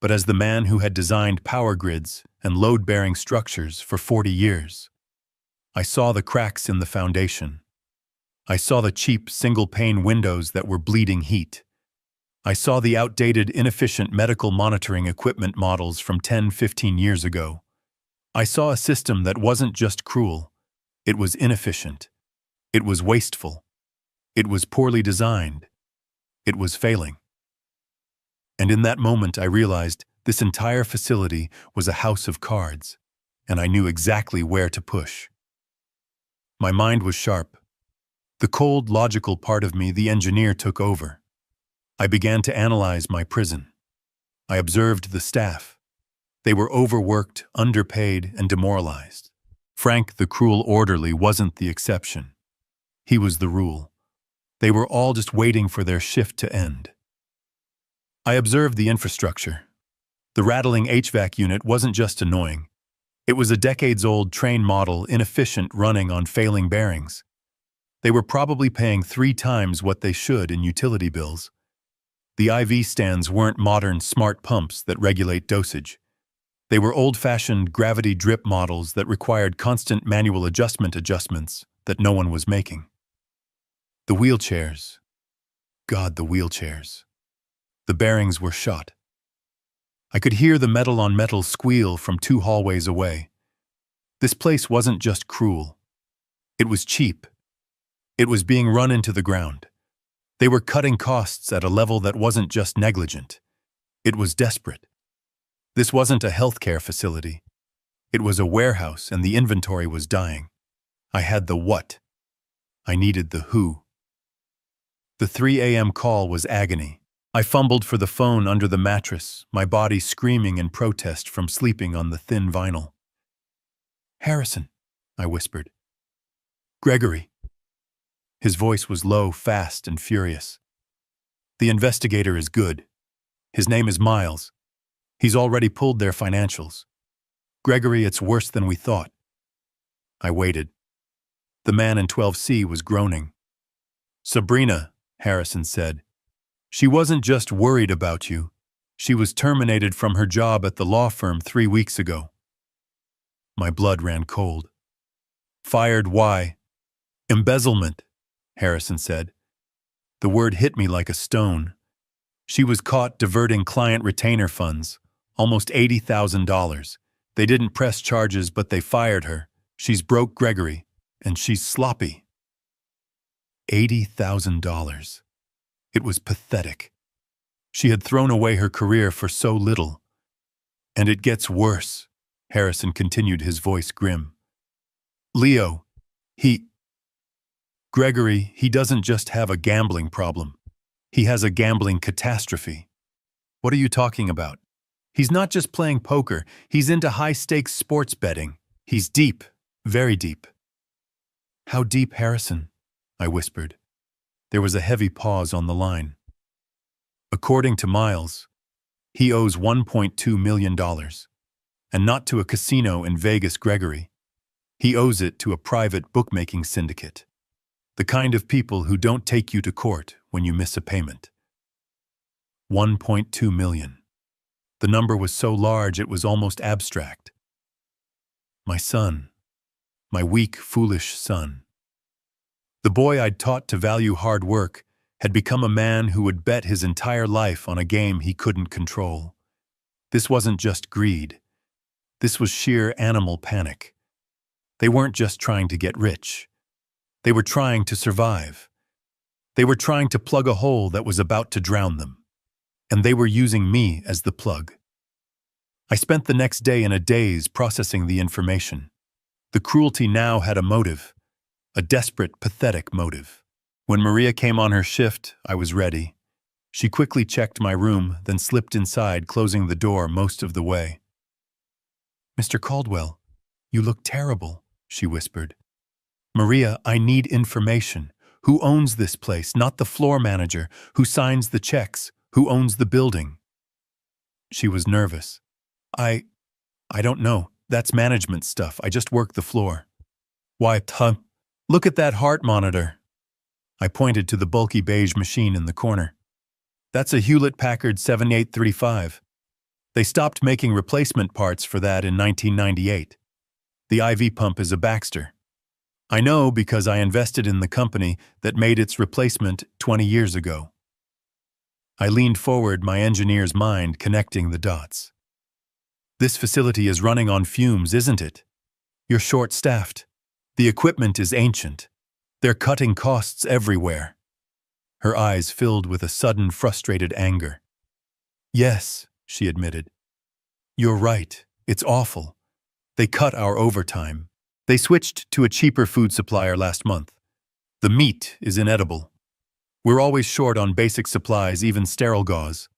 Speaker 1: but as the man who had designed power grids and load-bearing structures for 40 years. I saw the cracks in the foundation. I saw the cheap, single-pane windows that were bleeding heat. I saw the outdated, inefficient medical monitoring equipment models from 10-15 years ago. I saw a system that wasn't just cruel. It was inefficient. It was wasteful. It was poorly designed. It was failing. And in that moment I realized this entire facility was a house of cards, and I knew exactly where to push. My mind was sharp. The cold, logical part of me, the engineer, took over. I began to analyze my prison. I observed the staff. They were overworked, underpaid, and demoralized. Frank, the cruel orderly, wasn't the exception. He was the rule. They were all just waiting for their shift to end. I observed the infrastructure. The rattling HVAC unit wasn't just annoying. It was a decades-old train model, inefficient, running on failing bearings. They were probably paying 3 times what they should in utility bills. The IV stands weren't modern, smart pumps that regulate dosage. They were old-fashioned gravity drip models that required constant manual adjustments that no one was making. The wheelchairs. God, the wheelchairs. The bearings were shot. I could hear the metal-on-metal squeal from 2 hallways away. This place wasn't just cruel. It was cheap. It was being run into the ground. They were cutting costs at a level that wasn't just negligent. It was desperate. This wasn't a healthcare facility. It was a warehouse, and the inventory was dying. I had the what. I needed the who. The 3 a.m. call was agony. I fumbled for the phone under the mattress, my body screaming in protest from sleeping on the thin vinyl. Harrison, I whispered. Gregory. His voice was low, fast, and furious. The investigator is good. His name is Miles. He's already pulled their financials. Gregory, it's worse than we thought. I waited. The man in 12C was groaning. Sabrina, Harrison said. She wasn't just worried about you. She was terminated from her job at the law firm 3 weeks ago. My blood ran cold. Fired why? Embezzlement, Harrison said. The word hit me like a stone. She was caught diverting client retainer funds, almost $80,000. They didn't press charges, but they fired her. She's broke Gregory, and she's sloppy. $80,000. It was pathetic. She had thrown away her career for so little. And it gets worse, Harrison continued, his voice grim. Leo, Gregory, he doesn't just have a gambling problem. He has a gambling catastrophe. What are you talking about? He's not just playing poker, he's into high-stakes sports betting. He's deep, very deep. How deep, Harrison? I whispered. There was a heavy pause on the line. According to Miles, he owes $1.2 million. And not to a casino in Vegas, Gregory. He owes it to a private bookmaking syndicate. The kind of people who don't take you to court when you miss a payment. 1.2 million. The number was so large it was almost abstract. My son. My weak, foolish son. The boy I'd taught to value hard work had become a man who would bet his entire life on a game he couldn't control. This wasn't just greed. This was sheer animal panic. They weren't just trying to get rich. They were trying to survive. They were trying to plug a hole that was about to drown them. And they were using me as the plug. I spent the next day in a daze processing the information. The cruelty now had a motive. A desperate, pathetic motive. When Maria came on her shift, I was ready. She quickly checked my room, then slipped inside, closing the door most of the way. Mr. Caldwell, you look terrible, she whispered. Maria, I need information. Who owns this place? Not the floor manager. Who signs the checks? Who owns the building? She was nervous. I don't know. That's management stuff. I just work the floor. Why, look at that heart monitor. I pointed to the bulky beige machine in the corner. That's a Hewlett-Packard 7835. They stopped making replacement parts for that in 1998. The IV pump is a Baxter. I know because I invested in the company that made its replacement 20 years ago. I leaned forward, my engineer's mind connecting the dots. This facility is running on fumes, isn't it? You're short-staffed. The equipment is ancient. They're cutting costs everywhere. Her eyes filled with a sudden frustrated anger. Yes, she admitted. You're right. It's awful. They cut our overtime. They switched to a cheaper food supplier last month. The meat is inedible. We're always short on basic supplies, even sterile gauze.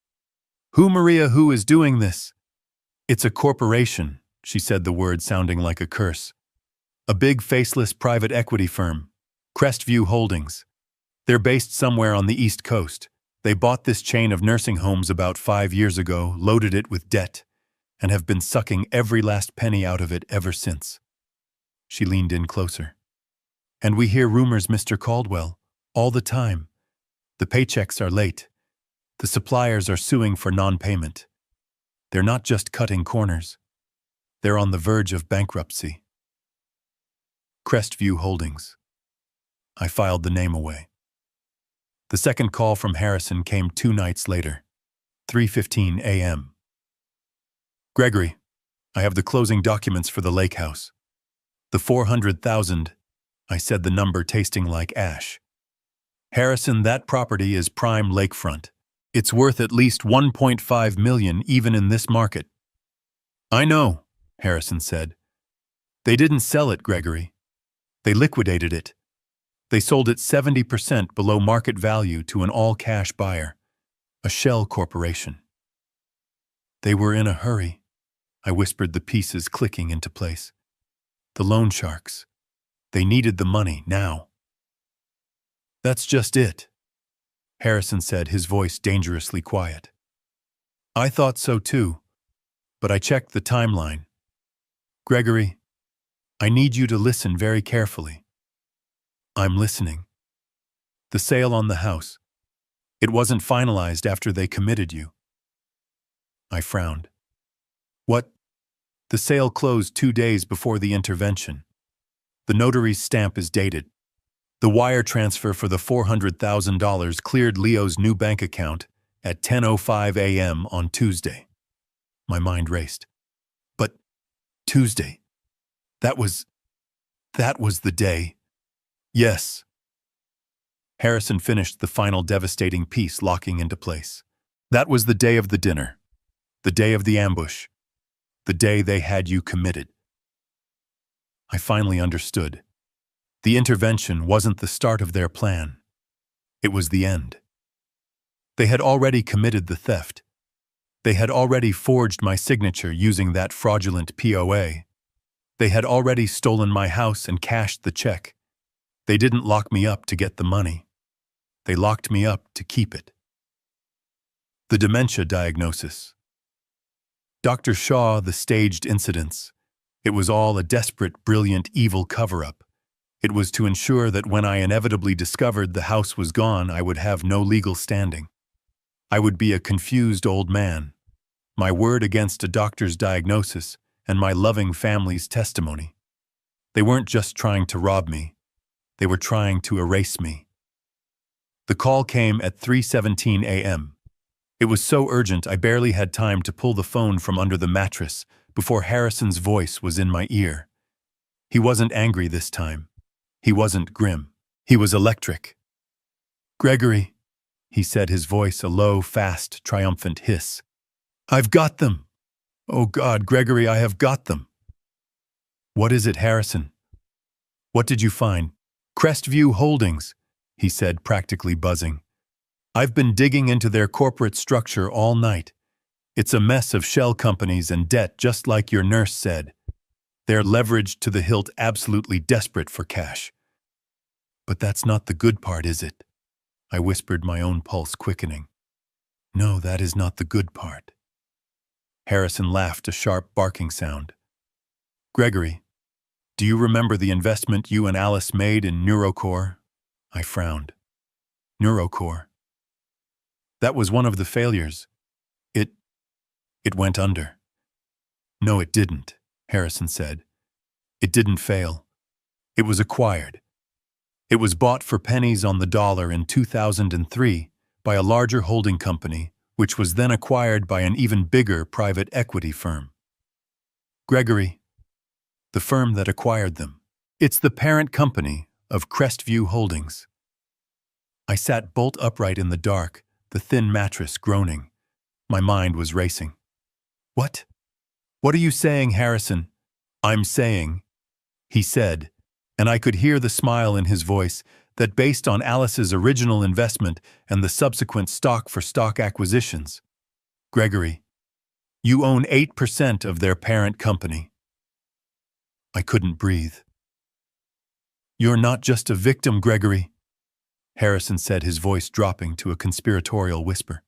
Speaker 1: Who is doing this? It's a corporation, she said, the word sounding like a curse. A big, faceless private equity firm, Crestview Holdings. They're based somewhere on the East Coast. They bought this chain of nursing homes about 5 years ago, loaded it with debt, and have been sucking every last penny out of it ever since. She leaned in closer. And we hear rumors, Mr. Caldwell, all the time. The paychecks are late. The suppliers are suing for non-payment. They're not just cutting corners. They're on the verge of bankruptcy. Crestview Holdings. I filed the name away. The second call from Harrison came 2 nights later, 3:15 a.m. Gregory, I have the closing documents for the lake house. The 400,000, I said, the number tasting like ash. Harrison, that property is prime lakefront. It's worth at least 1.5 million even in this market. I know, Harrison said. They didn't sell it, Gregory. They liquidated it. They sold it 70% below market value to an all-cash buyer, a shell corporation. They were in a hurry. I whispered, the pieces clicking into place. The loan sharks. They needed the money now. That's just it, Harrison said, his voice dangerously quiet. I thought so too, but I checked the timeline. Gregory, I need you to listen very carefully. I'm listening. The sale on the house. It wasn't finalized after they committed you. I frowned. What? The sale closed 2 days before the intervention. The notary's stamp is dated. The wire transfer for the $400,000 cleared Leo's new bank account at 10:05 a.m. on Tuesday. My mind raced. But Tuesday, that was the day. Yes. Harrison finished the final devastating piece locking into place. That was the day of the dinner, the day of the ambush, the day they had you committed. I finally understood. The intervention wasn't the start of their plan. It was the end. They had already committed the theft. They had already forged my signature using that fraudulent POA. They had already stolen my house and cashed the check. They didn't lock me up to get the money. They locked me up to keep it. The dementia diagnosis. Dr. Shaw, the staged incidents. It was all a desperate, brilliant, evil cover-up. It was to ensure that when I inevitably discovered the house was gone, I would have no legal standing. I would be a confused old man. My word against a doctor's diagnosis and my loving family's testimony. They weren't just trying to rob me. They were trying to erase me. The call came at 3:17 a.m. It was so urgent I barely had time to pull the phone from under the mattress before Harrison's voice was in my ear. He wasn't angry this time. He wasn't grim. He was electric. "Gregory," he said, his voice a low, fast, triumphant hiss. "I've got them. Oh God, Gregory, I have got them." "What is it, Harrison? What did you find?" "Crestview Holdings," he said, practically buzzing. "I've been digging into their corporate structure all night. It's a mess of shell companies and debt, just like your nurse said. They're leveraged to the hilt, absolutely desperate for cash." "But that's not the good part, is it?" I whispered, my own pulse quickening. "No, that is not the good part." Harrison laughed, a sharp barking sound. "Gregory, do you remember the investment you and Alice made in Neurocore?" I frowned. "Neurocore? That was one of the failures. It went under." "No, it didn't," Harrison said. "It didn't fail. It was acquired. It was bought for pennies on the dollar in 2003 by a larger holding company, which was then acquired by an even bigger private equity firm. Gregory, the firm that acquired them. It's the parent company of Crestview Holdings." I sat bolt upright in the dark, the thin mattress groaning. My mind was racing. "What? What are you saying, Harrison?" "I'm saying," he said, and I could hear the smile in his voice, that based on Alice's original investment and the subsequent stock-for-stock acquisitions, "Gregory, you own 8% of their parent company." I couldn't breathe. "You're not just a victim, Gregory," Harrison said, his voice dropping to a conspiratorial whisper.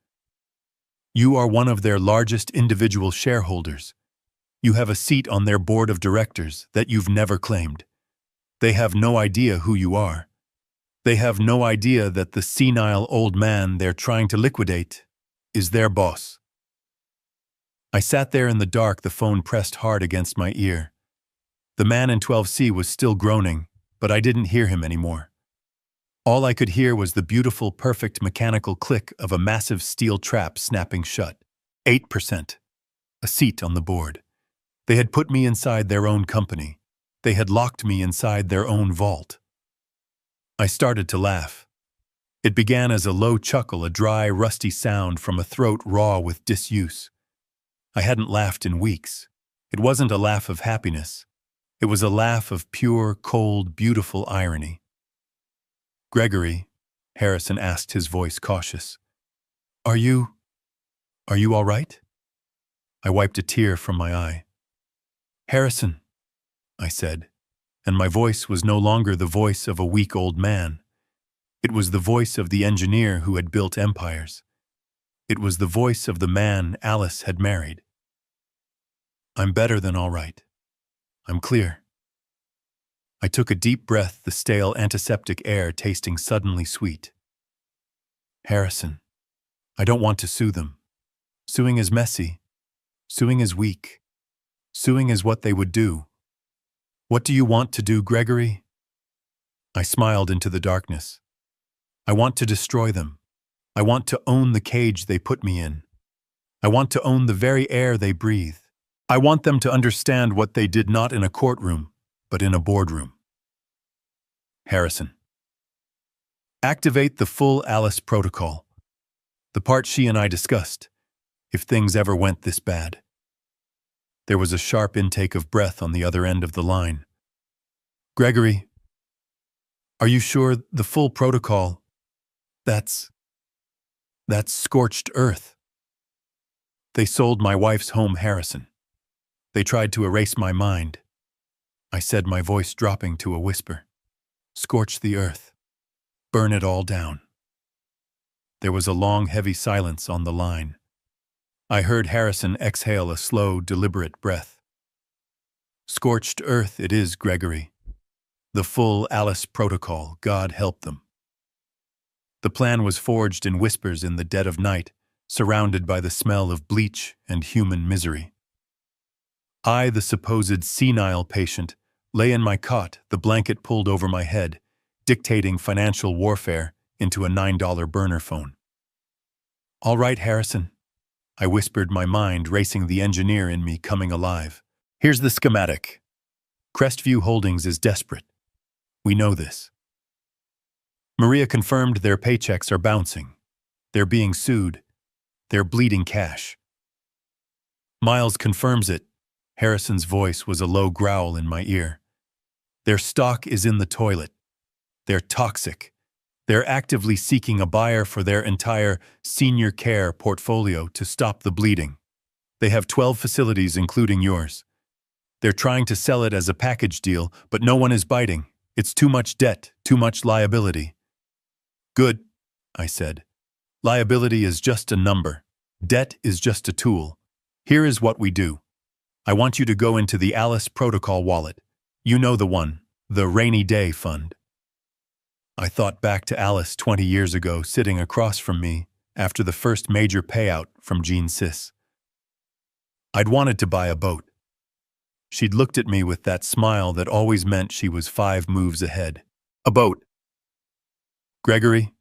Speaker 1: "You are one of their largest individual shareholders. You have a seat on their board of directors that you've never claimed. They have no idea who you are. They have no idea that the senile old man they're trying to liquidate is their boss." I sat there in the dark, the phone pressed hard against my ear. The man in 12C was still groaning, but I didn't hear him anymore. All I could hear was the beautiful, perfect mechanical click of a massive steel trap snapping shut. 8%. A seat on the board. They had put me inside their own company. They had locked me inside their own vault. I started to laugh. It began as a low chuckle, a dry, rusty sound from a throat raw with disuse. I hadn't laughed in weeks. It wasn't a laugh of happiness. It was a laugh of pure, cold, beautiful irony. "Gregory," Harrison asked, his voice cautious, Are you all right?" I wiped a tear from my eye. "Harrison," I said, and my voice was no longer the voice of a weak old man. It was the voice of the engineer who had built empires. It was the voice of the man Alice had married. "I'm better than all right. I'm clear." I took a deep breath, the stale antiseptic air tasting suddenly sweet. "Harrison, I don't want to sue them. Suing is messy, Suing is weak. Suing is what they would do. What do you want to do, Gregory? I smiled into the darkness. I want to destroy them. I want to own the cage they put me in. I want to own the very air they breathe. I want them to understand what they did not in a courtroom, but in a boardroom. Harrison. Activate the full Alice protocol. The part she and I discussed, if things ever went this bad. There was a sharp intake of breath on the other end of the line. Gregory, are you sure the full protocol? That's scorched earth. They sold my wife's home, Harrison. They tried to erase my mind. I said, my voice dropping to a whisper. Scorch the earth. Burn it all down. There was a long, heavy silence on the line. I heard Harrison exhale a slow, deliberate breath. Scorched earth it is, Gregory. The full Alice protocol, God help them. The plan was forged in whispers in the dead of night, surrounded by the smell of bleach and human misery. I, the supposed senile patient, lay in my cot, the blanket pulled over my head, dictating financial warfare into a $9 burner phone. All right, Harrison, I whispered, my mind racing, the engineer in me coming alive. Here's the schematic. Crestview Holdings is desperate. We know this. Maria confirmed their paychecks are bouncing. They're being sued. They're bleeding cash. Miles confirms it. Harrison's voice was a low growl in my ear. Their stock is in the toilet. They're toxic. They're actively seeking a buyer for their entire senior care portfolio to stop the bleeding. They have 12 facilities, including yours. They're trying to sell it as a package deal, but no one is biting. It's too much debt, too much liability. Good, I said. Liability is just a number. Debt is just a tool. Here is what we do. I want you to go into the Alice Protocol wallet. You know the one, the rainy day fund. I thought back to Alice 20 years ago, sitting across from me after the first major payout from Jean Sis. I'd wanted to buy a boat. She'd looked at me with that smile that always meant she was 5 moves ahead. A boat. Gregory,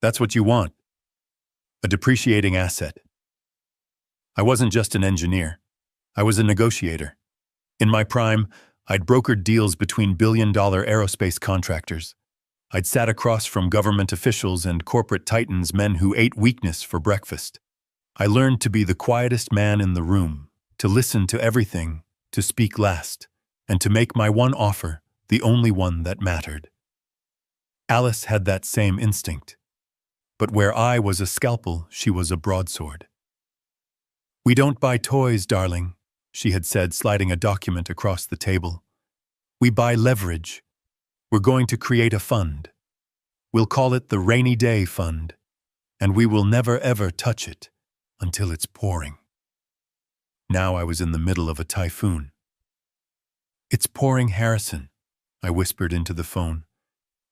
Speaker 1: that's what you want. A depreciating asset. I wasn't just an engineer. I was a negotiator. In my prime, I'd brokered deals between billion-dollar aerospace contractors. I'd sat across from government officials and corporate titans, men who ate weakness for breakfast. I learned to be the quietest man in the room, to listen to everything, to speak last, and to make my one offer the only one that mattered. Alice had that same instinct. But where I was a scalpel, she was a broadsword. We don't buy toys, darling, she had said, sliding a document across the table. We buy leverage. We're going to create a fund. We'll call it the Rainy Day Fund, and we will never ever touch it until it's pouring. Now I was in the middle of a typhoon. It's pouring, Harrison, I whispered into the phone.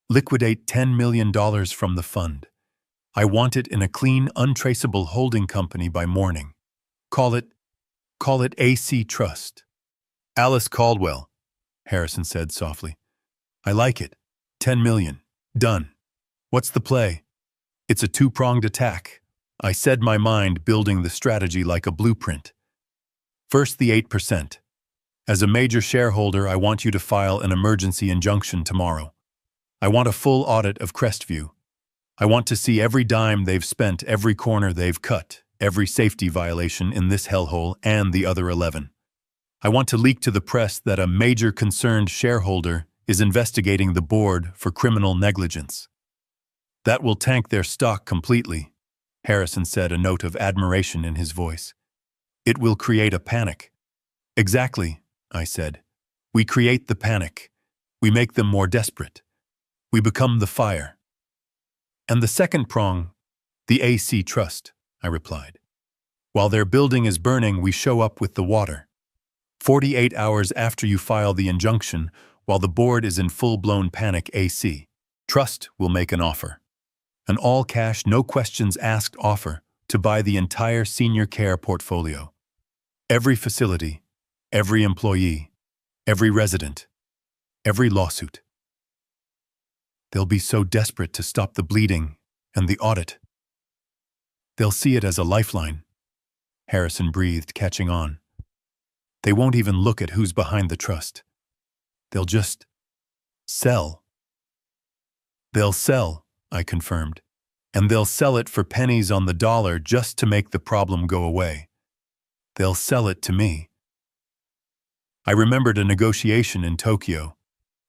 Speaker 1: Liquidate $10 million from the fund. I want it in a clean, untraceable holding company by morning. Call it AC Trust. Alice Caldwell, Harrison said softly. I like it. 10 million. Done. What's the play? It's a 2-pronged attack. I said, my mind building the strategy like a blueprint. First, the 8%. As a major shareholder, I want you to file an emergency injunction tomorrow. I want a full audit of Crestview. I want to see every dime they've spent, every corner they've cut, every safety violation in this hellhole and the other 11. I want to leak to the press that a major concerned shareholder is investigating the board for criminal negligence. That will tank their stock completely, Harrison said, a note of admiration in his voice. It will create a panic. Exactly, I said. We create the panic. We make them more desperate. We become the fire. And the second prong, the AC Trust, I replied. While their building is burning, we show up with the water. 48 hours after you file the injunction, while the board is in full-blown panic, AC Trust will make an offer. An all-cash, no-questions-asked offer to buy the entire senior care portfolio. Every facility, every employee, every resident, every lawsuit. They'll be so desperate to stop the bleeding and the audit. They'll see it as a lifeline. Harrison breathed, catching on. They won't even look at who's behind the trust. They'll just sell. They'll sell, I confirmed. And they'll sell it for pennies on the dollar just to make the problem go away. They'll sell it to me. I remembered a negotiation in Tokyo.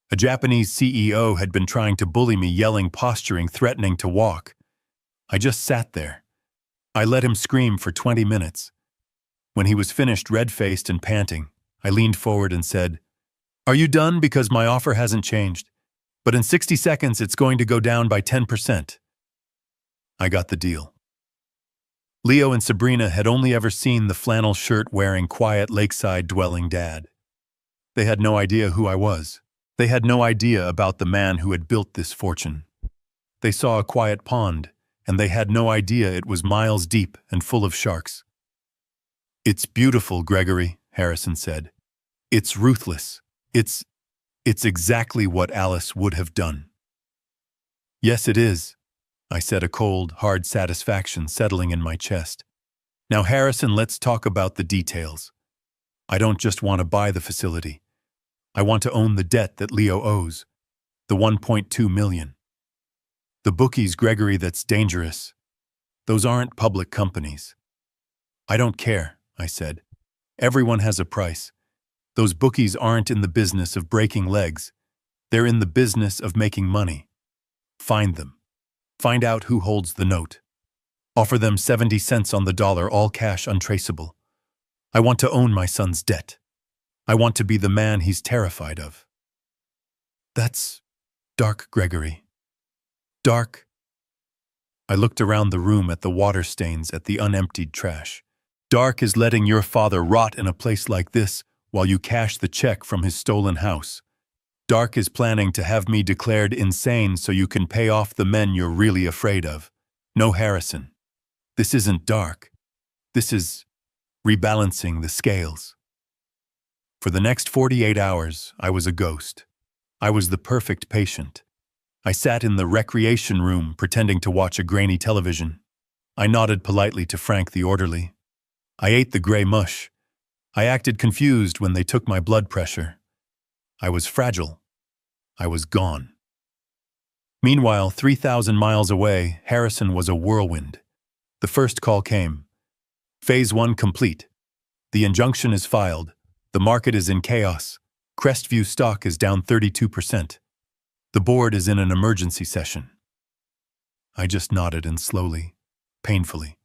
Speaker 1: A Japanese CEO had been trying to bully me, yelling, posturing, threatening to walk. I just sat there. I let him scream for 20 minutes. When he was finished, red-faced and panting, I leaned forward and said, "Are you done? Because my offer hasn't changed. But in 60 seconds, it's going to go down by 10%. I got the deal. Leo and Sabrina had only ever seen the flannel shirt-wearing, quiet lakeside-dwelling dad. They had no idea who I was. They had no idea about the man who had built this fortune. They saw a quiet pond, and they had no idea it was miles deep and full of sharks. "It's beautiful, Gregory," Harrison said. "It's ruthless. It's exactly what Alice would have done." "Yes, it is," I said, a cold, hard satisfaction settling in my chest. "Now, Harrison, let's talk about the details. I don't just want to buy the facility. I want to own the debt that Leo owes, the 1.2 million. The bookies, Gregory, that's dangerous. Those aren't public companies." "I don't care," I said. "Everyone has a price. Those bookies aren't in the business of breaking legs. They're in the business of making money. Find them. Find out who holds the note. Offer them 70 cents on the dollar, all cash, untraceable. I want to own my son's debt. I want to be the man he's terrified of." "That's dark, Gregory. Dark." I looked around the room at the water stains, at the unemptied trash. "Dark is letting your father rot in a place like this while you cash the check from his stolen house. Dark is planning to have me declared insane so you can pay off the men you're really afraid of. No, Harrison. This isn't dark. This is rebalancing the scales." For the next 48 hours, I was a ghost. I was the perfect patient. I sat in the recreation room pretending to watch a grainy television. I nodded politely to Frank the orderly. I ate the gray mush. I acted confused when they took my blood pressure. I was fragile. I was gone. Meanwhile, 3,000 miles away, Harrison was a whirlwind. The first call came. "Phase 1 complete. The injunction is filed. The market is in chaos. Crestview stock is down 32%. The board is in an emergency session." I just nodded, and slowly, painfully,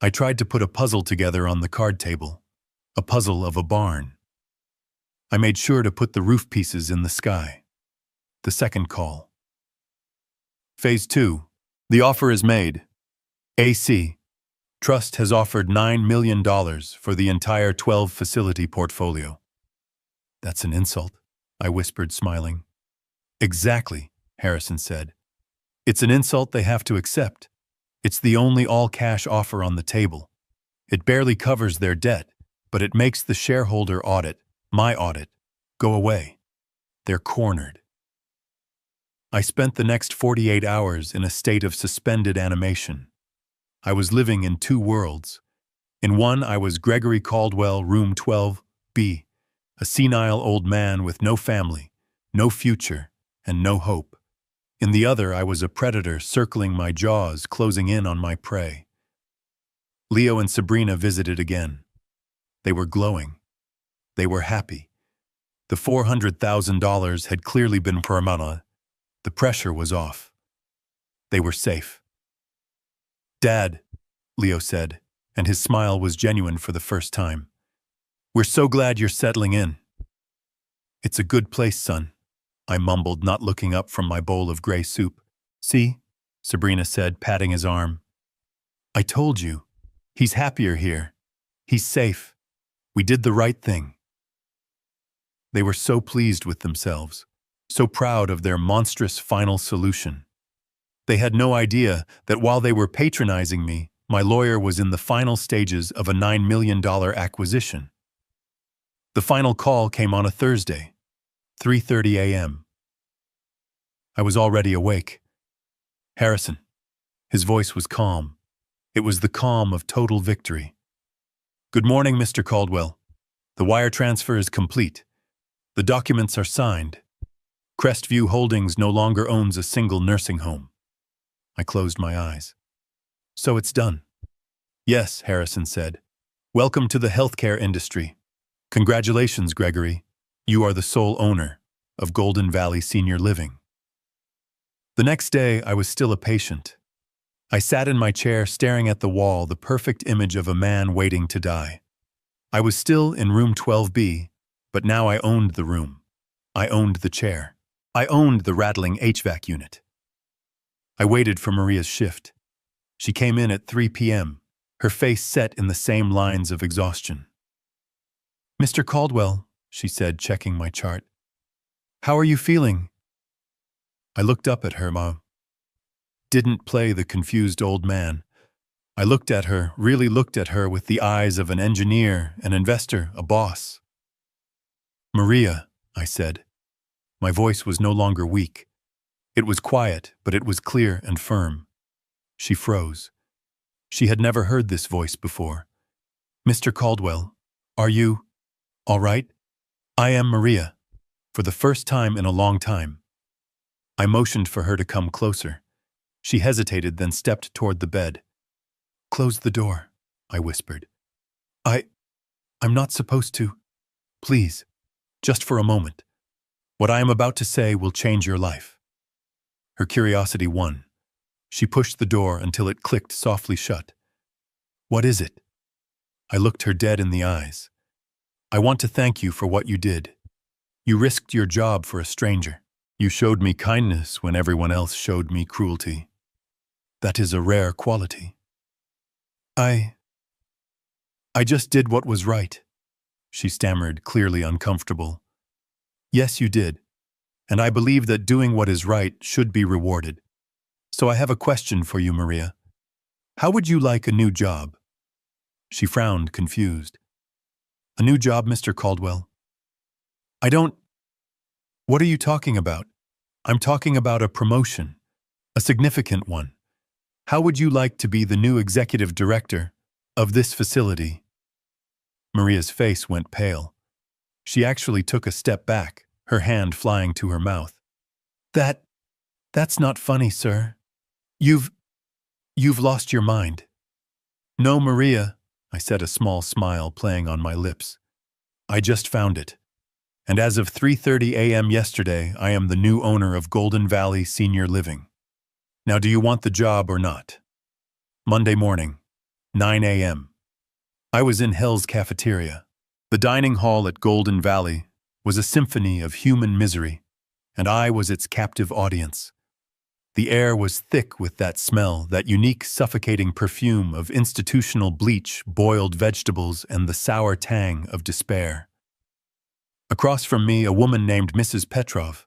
Speaker 1: I tried to put a puzzle together on the card table, a puzzle of a barn. I made sure to put the roof pieces in the sky. The second call. "Phase 2. The offer is made. AC. Trust has offered $9 million for the entire 12-facility portfolio." "That's an insult," I whispered, smiling. "Exactly," Harrison said. "It's an insult they have to accept. It's the only all-cash offer on the table. It barely covers their debt, but it makes the shareholder audit, my audit, go away. They're cornered." I spent the next 48 hours in a state of suspended animation. I was living in two worlds. In one, I was Gregory Caldwell, room 12B, a senile old man with no family, no future, and no hope. In the other, I was a predator circling my jaws, closing in on my prey. Leo and Sabrina visited again. They were glowing. They were happy. The $400,000 had clearly been permanent. The pressure was off. They were safe. "Dad," Leo said, and his smile was genuine for the first time. "We're so glad you're settling in." "It's a good place, son," I mumbled, not looking up from my bowl of gray soup. "See," Sabrina said, patting his arm. "I told you. He's happier here. He's safe. We did the right thing." They were so pleased with themselves, so proud of their monstrous final solution. They had no idea that while they were patronizing me, My lawyer was in the final stages of a $9 million acquisition. The final call came on a Thursday, 3:30 a.m. I was already awake. Harrison. His voice was calm. It was the calm of total victory. Good morning, Mr. Caldwell. The wire transfer is complete. The documents are signed. Crestview Holdings no longer owns a single nursing home. I closed my eyes. So it's done. Yes, Harrison said. Welcome to the healthcare industry. Congratulations, Gregory. You are the sole owner of Golden Valley Senior Living. The next day, I was still a patient. I sat in my chair staring at the wall, the perfect image of a man waiting to die. I was still in room 12B, but now I owned the room. I owned the chair. I owned the rattling HVAC unit. I waited for Maria's shift. She came in at 3 p.m., her face set in the same lines of exhaustion. Mr. Caldwell, she said, checking my chart. How are you feeling? I looked up at her, didn't play the confused old man. I looked at her, really looked at her with the eyes of an engineer, an investor, a boss. Maria, I said. My voice was no longer weak. It was quiet, but it was clear and firm. She froze. She had never heard this voice before. Mr. Caldwell, are you all right? I am Maria, for the first time in a long time. I motioned for her to come closer. She hesitated, then stepped toward the bed. Close the door, I whispered. I'm not supposed to. Please, just for a moment. What I am about to say will change your life. Her curiosity won. She pushed the door until it clicked softly shut. What is it? I looked her dead in the eyes. I want to thank you for what you did. You risked your job for a stranger. You showed me kindness when everyone else showed me cruelty. That is a rare quality. I just did what was right, she stammered, clearly uncomfortable. Yes, you did. And I believe that doing what is right should be rewarded. So I have a question for you, Maria. How would you like a new job? She frowned, confused. A new job, Mr. Caldwell? What are you talking about? I'm talking about a promotion, a significant one. How would you like to be the new executive director of this facility? Maria's face went pale. She actually took a step back, her hand flying to her mouth. That's not funny, sir. You've lost your mind. No, Maria, I said, a small smile playing on my lips. I just found it. And as of 3:30 a.m. yesterday, I am the new owner of Golden Valley Senior Living. Now, do you want the job or not? Monday morning, 9 a.m. I was in Hell's cafeteria. The dining hall at Golden Valley was a symphony of human misery, and I was its captive audience. The air was thick with that smell, that unique suffocating perfume of institutional bleach, boiled vegetables, and the sour tang of despair. Across from me, a woman named Mrs. Petrov,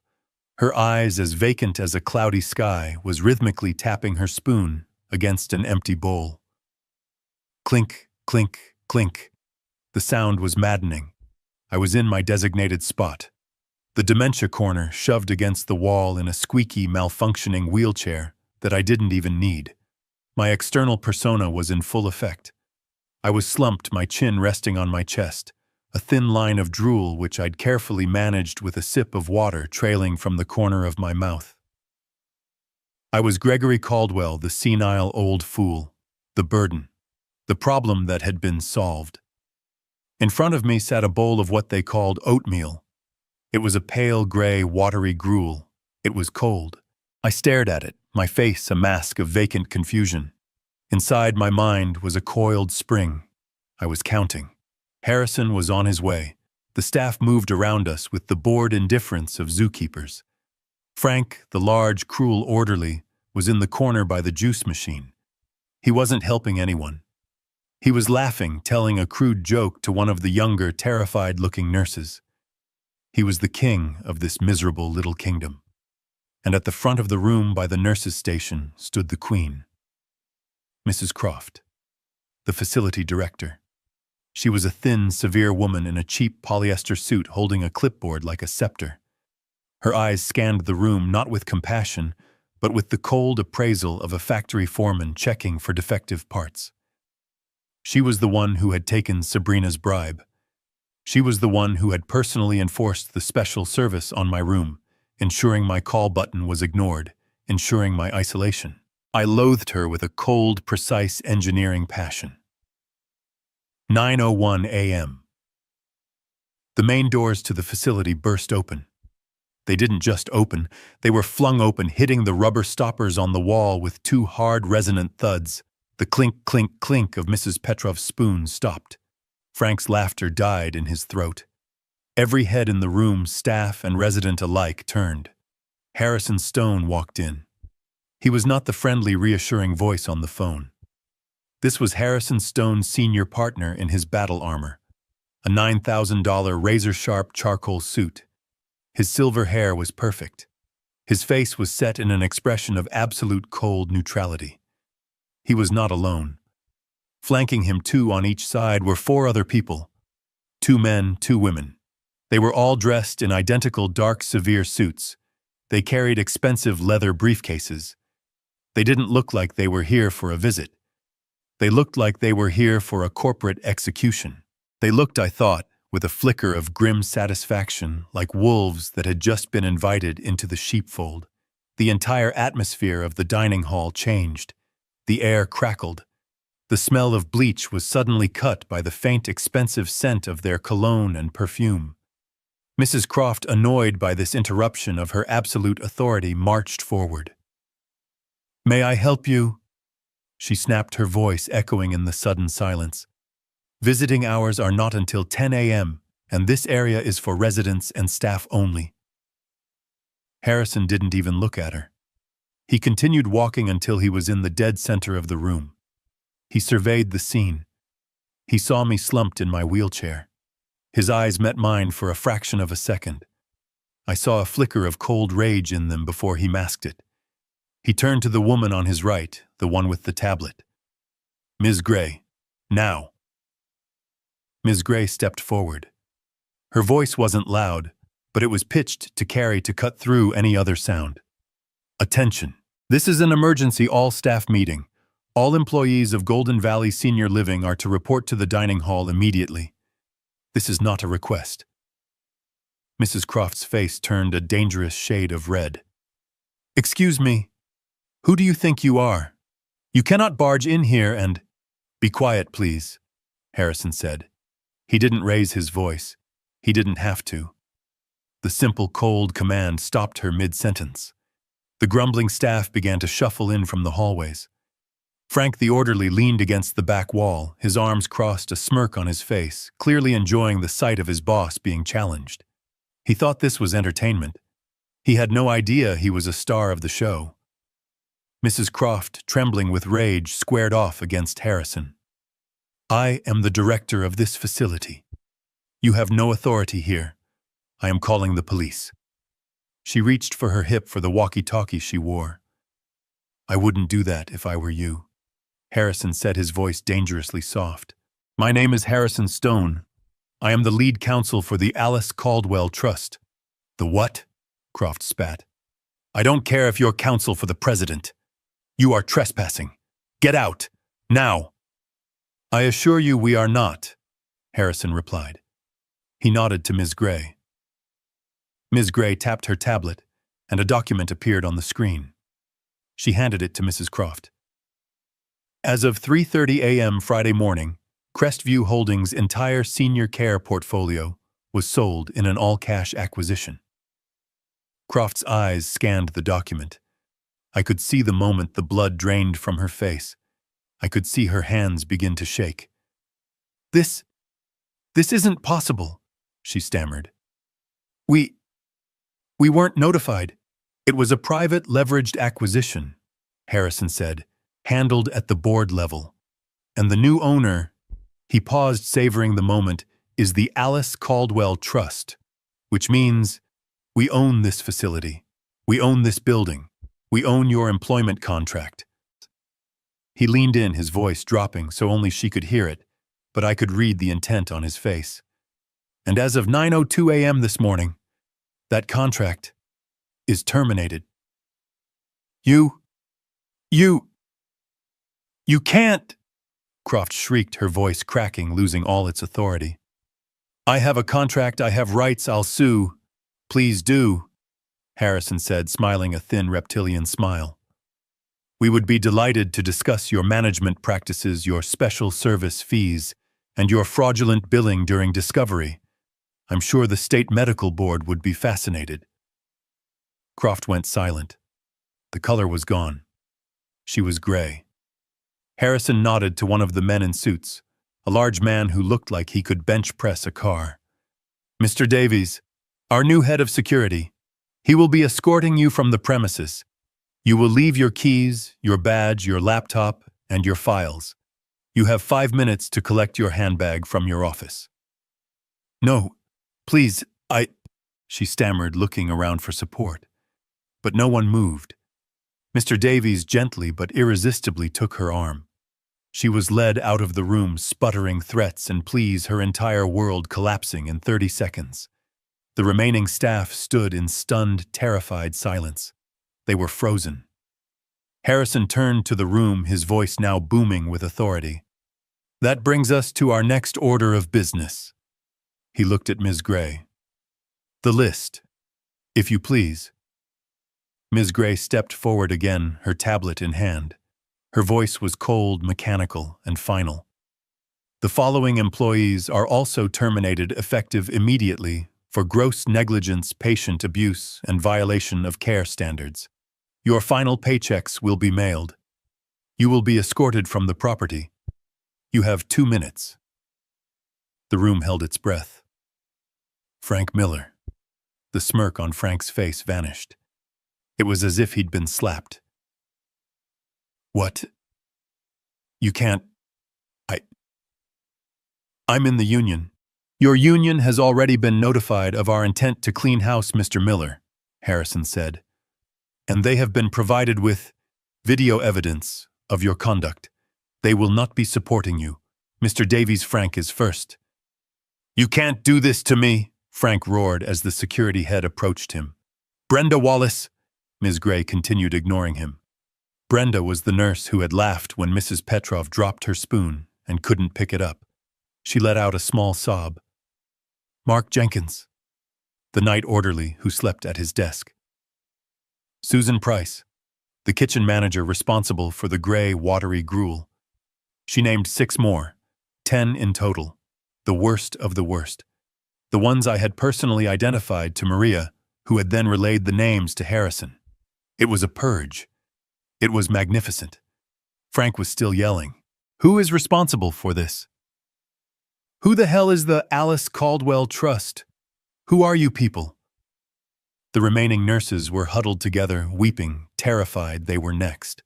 Speaker 1: her eyes as vacant as a cloudy sky, was rhythmically tapping her spoon against an empty bowl. Clink, clink, clink. The sound was maddening. I was in my designated spot. The dementia corner shoved against the wall in a squeaky, malfunctioning wheelchair that I didn't even need. My external persona was in full effect. I was slumped, my chin resting on my chest, a thin line of drool which I'd carefully managed with a sip of water trailing from the corner of my mouth. I was Gregory Caldwell, the senile old fool, the burden, the problem that had been solved. In front of me sat a bowl of what they called oatmeal. It was a pale gray, watery gruel. It was cold. I stared at it, my face a mask of vacant confusion. Inside my mind was a coiled spring. I was counting. Harrison was on his way. The staff moved around us with the bored indifference of zookeepers. Frank, the large, cruel orderly, was in the corner by the juice machine. He wasn't helping anyone. He was laughing, telling a crude joke to one of the younger, terrified-looking nurses. He was the king of this miserable little kingdom. And at the front of the room by the nurses' station stood the Queen. Mrs. Croft. the facility director. She was a thin, severe woman in a cheap polyester suit holding a clipboard like a scepter. Her eyes scanned the room not with compassion, but with the cold appraisal of a factory foreman checking for defective parts. She was the one who had taken Sabrina's bribe. She was the one who had personally enforced the special service on my room, ensuring my call button was ignored, ensuring my isolation. I loathed her with a cold, precise engineering passion. 9:01 a.m. The main doors to the facility burst open. They didn't just open, they were flung open, hitting the rubber stoppers on the wall with two hard, resonant thuds. The clink, clink, clink of Mrs. Petrov's spoon stopped. Frank's laughter died in his throat. Every head in the room, staff and resident alike, turned. Harrison Stone walked in. He was not the friendly, reassuring voice on the phone. This was Harrison Stone's senior partner in his battle armor, a $9,000 razor-sharp charcoal suit. His silver hair was perfect. His face was set in an expression of absolute cold neutrality. He was not alone. Flanking him, two on each side, were four other people. 2 men, 2 women. They were all dressed in identical dark, severe suits. They carried expensive leather briefcases. They didn't look like they were here for a visit. They looked like they were here for a corporate execution. They looked, I thought, with a flicker of grim satisfaction, like wolves that had just been invited into the sheepfold. The entire atmosphere of the dining hall changed. The air crackled. The smell of bleach was suddenly cut by the faint, expensive scent of their cologne and perfume. Mrs. Croft, annoyed by this interruption of her absolute authority, marched forward. "May I help you?" She snapped, her voice echoing in the sudden silence. "Visiting hours are not until 10 a.m., and this area is for residents and staff only." Harrison didn't even look at her. He continued walking until he was in the dead center of the room. He surveyed the scene. He saw me slumped in my wheelchair. His eyes met mine for a fraction of a second. I saw a flicker of cold rage in them before he masked it. He turned to the woman on his right, the one with the tablet. "Ms. Gray, now." Ms. Gray stepped forward. Her voice wasn't loud, but it was pitched to carry to cut through any other sound. "Attention. This is an emergency all-staff meeting. All employees of Golden Valley Senior Living are to report to the dining hall immediately. This is not a request." Mrs. Croft's face turned a dangerous shade of red. "Excuse me. Who do you think you are? You cannot barge in here and—" "Be quiet, please," Harrison said. He didn't raise his voice. He didn't have to. The simple, cold command stopped her mid-sentence. The grumbling staff began to shuffle in from the hallways. Frank the orderly leaned against the back wall, his arms crossed, a smirk on his face, clearly enjoying the sight of his boss being challenged. He thought this was entertainment. He had no idea he was a star of the show. Mrs. Croft, trembling with rage, squared off against Harrison. "I am the director of this facility. You have no authority here. I am calling the police." She reached for her hip for the walkie-talkie she wore. "I wouldn't do that if I were you," Harrison said, his voice dangerously soft. "My name is Harrison Stone. I am the lead counsel for the Alice Caldwell Trust." "The what?" Croft spat. "I don't care if you're counsel for the president. You are trespassing. Get out. Now." "I assure you we are not," Harrison replied. He nodded to Ms. Gray. Ms. Gray tapped her tablet, and a document appeared on the screen. She handed it to Mrs. Croft. As of 3:30 a.m. Friday morning, Crestview Holdings' entire senior care portfolio was sold in an all-cash acquisition. Croft's eyes scanned the document. I could see the moment the blood drained from her face. I could see her hands begin to shake. This isn't possible," she stammered. We weren't notified. It was a private, leveraged acquisition," Harrison said, "handled at the board level. And the new owner," he paused, savoring the moment, "is the Alice Caldwell Trust, which means we own this facility. We own this building. We own your employment contract." He leaned in, his voice dropping so only she could hear it, but I could read the intent on his face. And as of 9:02 a.m. this morning, that contract is terminated. You can't, Croft shrieked, her voice cracking, losing all its authority. I have a contract, I have rights, I'll sue. Please do, Harrison said, smiling a thin reptilian smile. We would be delighted to discuss your management practices, your special service fees, and your fraudulent billing during discovery. I'm sure the State Medical Board would be fascinated. Croft went silent. The color was gone. She was gray. Harrison nodded to one of the men in suits, a large man who looked like he could bench press a car. Mr. Davies, our new head of security. He will be escorting you from the premises. You will leave your keys, your badge, your laptop, and your files. You have 5 minutes to collect your handbag from your office. No, please, she stammered, looking around for support. But no one moved. Mr. Davies gently but irresistibly took her arm. She was led out of the room, sputtering threats and pleas, her entire world collapsing in 30 seconds. The remaining staff stood in stunned, terrified silence. They were frozen. Harrison turned to the room, his voice now booming with authority. That brings us to our next order of business. He looked at Ms. Gray. The list, if you please. Ms. Gray stepped forward again, her tablet in hand. Her voice was cold, mechanical, and final. The following employees are also terminated effective immediately for gross negligence, patient abuse, and violation of care standards. Your final paychecks will be mailed. You will be escorted from the property. You have 2 minutes. The room held its breath. Frank Miller. The smirk on Frank's face vanished. It was as if he'd been slapped. What? You can't. I'm in the union. Your union has already been notified of our intent to clean house, Mr. Miller, Harrison said. And they have been provided with video evidence of your conduct. They will not be supporting you. Mr. Davies, Frank is first. You can't do this to me, Frank roared as the security head approached him. Brenda Wallace, Ms. Gray continued, ignoring him. Brenda was the nurse who had laughed when Mrs. Petrov dropped her spoon and couldn't pick it up. She let out a small sob. Mark Jenkins, the night orderly who slept at his desk. Susan Price, the kitchen manager responsible for the gray, watery gruel. She named 6 more, 10 in total, the worst of the worst. The ones I had personally identified to Maria, who had then relayed the names to Harrison. It was a purge. It was magnificent. Frank was still yelling. Who is responsible for this? Who the hell is the Alice Caldwell Trust? Who are you people? The remaining nurses were huddled together, weeping, terrified they were next.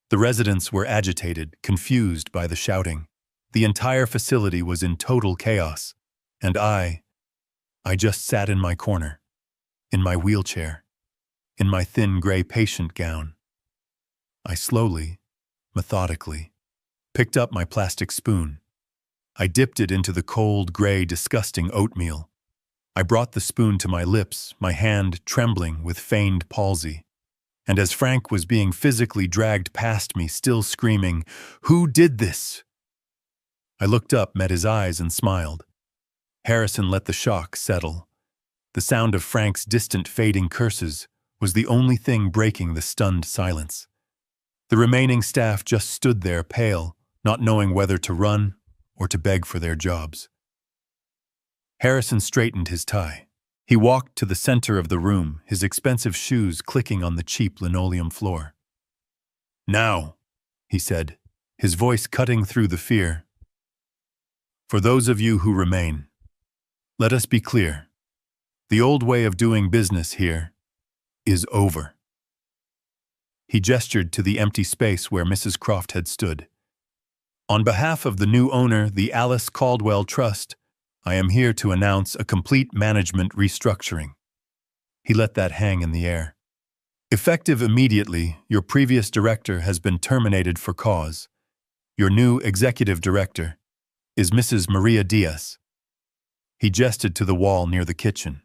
Speaker 1: The residents were agitated, confused by the shouting. The entire facility was in total chaos. And I just sat in my corner, in my wheelchair, in my thin gray patient gown. I slowly, methodically, picked up my plastic spoon. I dipped it into the cold, gray, disgusting oatmeal. I brought the spoon to my lips, my hand trembling with feigned palsy. And as Frank was being physically dragged past me, still screaming, "Who did this?" I looked up, met his eyes, and smiled. Harrison let the shock settle. The sound of Frank's distant, fading curses was the only thing breaking the stunned silence. The remaining staff just stood there, pale, not knowing whether to run or to beg for their jobs. Harrison straightened his tie. He walked to the center of the room, his expensive shoes clicking on the cheap linoleum floor. Now, he said, his voice cutting through the fear. For those of you who remain, let us be clear. The old way of doing business here is over. He gestured to the empty space where Mrs. Croft had stood. On behalf of the new owner, the Alice Caldwell Trust, I am here to announce a complete management restructuring. He let that hang in the air. Effective immediately, your previous director has been terminated for cause. Your new executive director is Mrs. Maria Diaz. He gestured to the wall near the kitchen.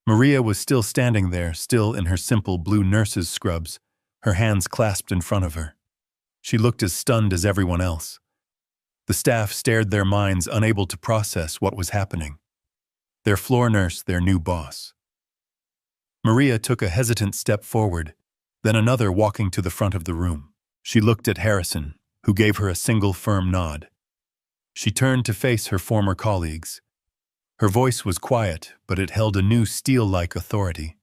Speaker 1: Maria was still standing there, still in her simple blue nurse's scrubs, her hands clasped in front of her. She looked as stunned as everyone else. The staff stared, their minds unable to process what was happening. Their floor nurse, their new boss. Maria took a hesitant step forward, then another, walking to the front of the room. She looked at Harrison, who gave her a single firm nod. She turned to face her former colleagues. Her voice was quiet, but it held a new steel-like authority.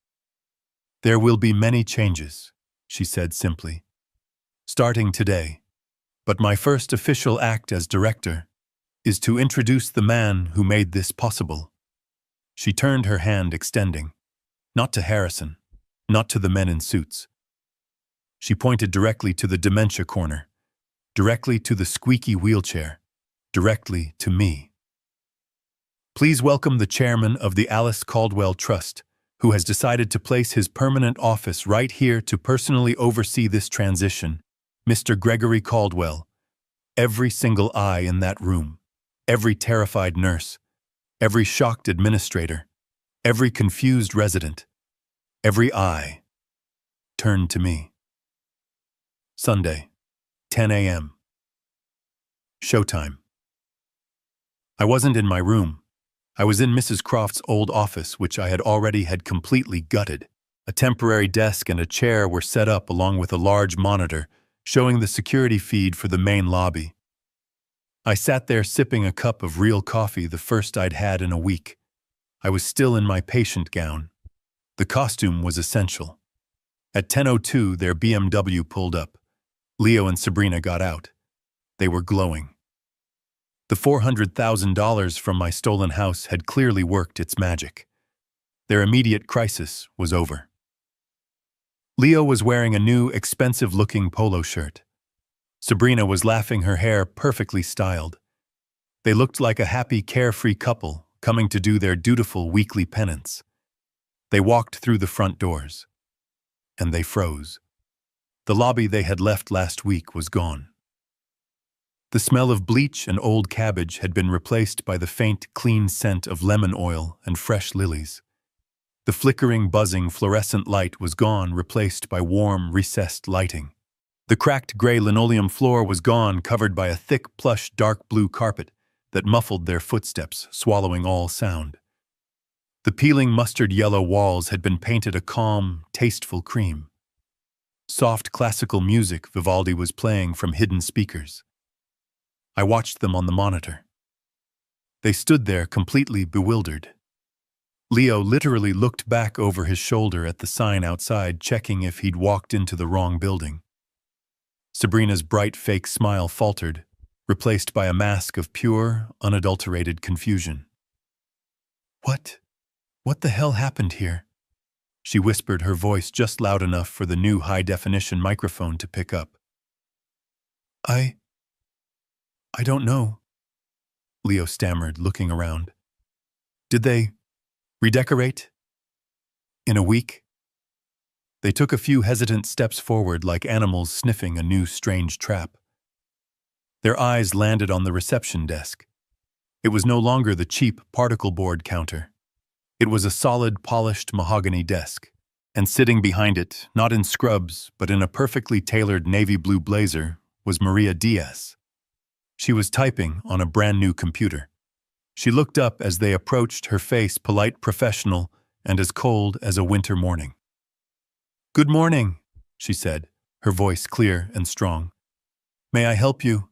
Speaker 1: "There will be many changes," she said simply, "starting today. But my first official act as director is to introduce the man who made this possible." She turned, her hand extending. Not to Harrison, not to the men in suits. She pointed directly to the dementia corner, directly to the squeaky wheelchair, directly to me. "Please welcome the chairman of the Alice Caldwell Trust, who has decided to place his permanent office right here to personally oversee this transition, Mr. Gregory Caldwell." Every single eye in that room, every terrified nurse, every shocked administrator, every confused resident, every eye turned to me. Sunday, 10 a.m. Showtime. I wasn't in my room. I was in Mrs. Croft's old office, which I had completely gutted. A temporary desk and a chair were set up along with a large monitor showing the security feed for the main lobby. I sat there sipping a cup of real coffee, the first I'd had in a week. I was still in my patient gown. The costume was essential. At 10:02, their BMW pulled up. Leo and Sabrina got out. They were glowing. The $400,000 from my stolen house had clearly worked its magic. Their immediate crisis was over. Leo was wearing a new, expensive-looking polo shirt. Sabrina was laughing, her hair perfectly styled. They looked like a happy, carefree couple coming to do their dutiful weekly penance. They walked through the front doors, and they froze. The lobby they had left last week was gone. The smell of bleach and old cabbage had been replaced by the faint, clean scent of lemon oil and fresh lilies. The flickering, buzzing, fluorescent light was gone, replaced by warm, recessed lighting. The cracked gray linoleum floor was gone, covered by a thick, plush, dark blue carpet that muffled their footsteps, swallowing all sound. The peeling mustard-yellow walls had been painted a calm, tasteful cream. Soft classical music Vivaldi was playing from hidden speakers. I watched them on the monitor. They stood there completely bewildered. Leo literally looked back over his shoulder at the sign outside, checking if he'd walked into the wrong building. Sabrina's bright fake smile faltered, replaced by a mask of pure, unadulterated confusion. What the hell happened here?" she whispered, her voice just loud enough for the new high-definition microphone to pick up. I don't know," Leo stammered, looking around. "Did they redecorate? In a week?" They took a few hesitant steps forward, like animals sniffing a new strange trap. Their eyes landed on the reception desk. It was no longer the cheap particle board counter. It was a solid, polished mahogany desk, and sitting behind it, not in scrubs, but in a perfectly tailored navy blue blazer, was Maria Diaz. She was typing on a brand-new computer. She looked up as they approached, her face polite, professional, and as cold as a winter morning. "Good morning," she said, her voice clear and strong. "May I help you?"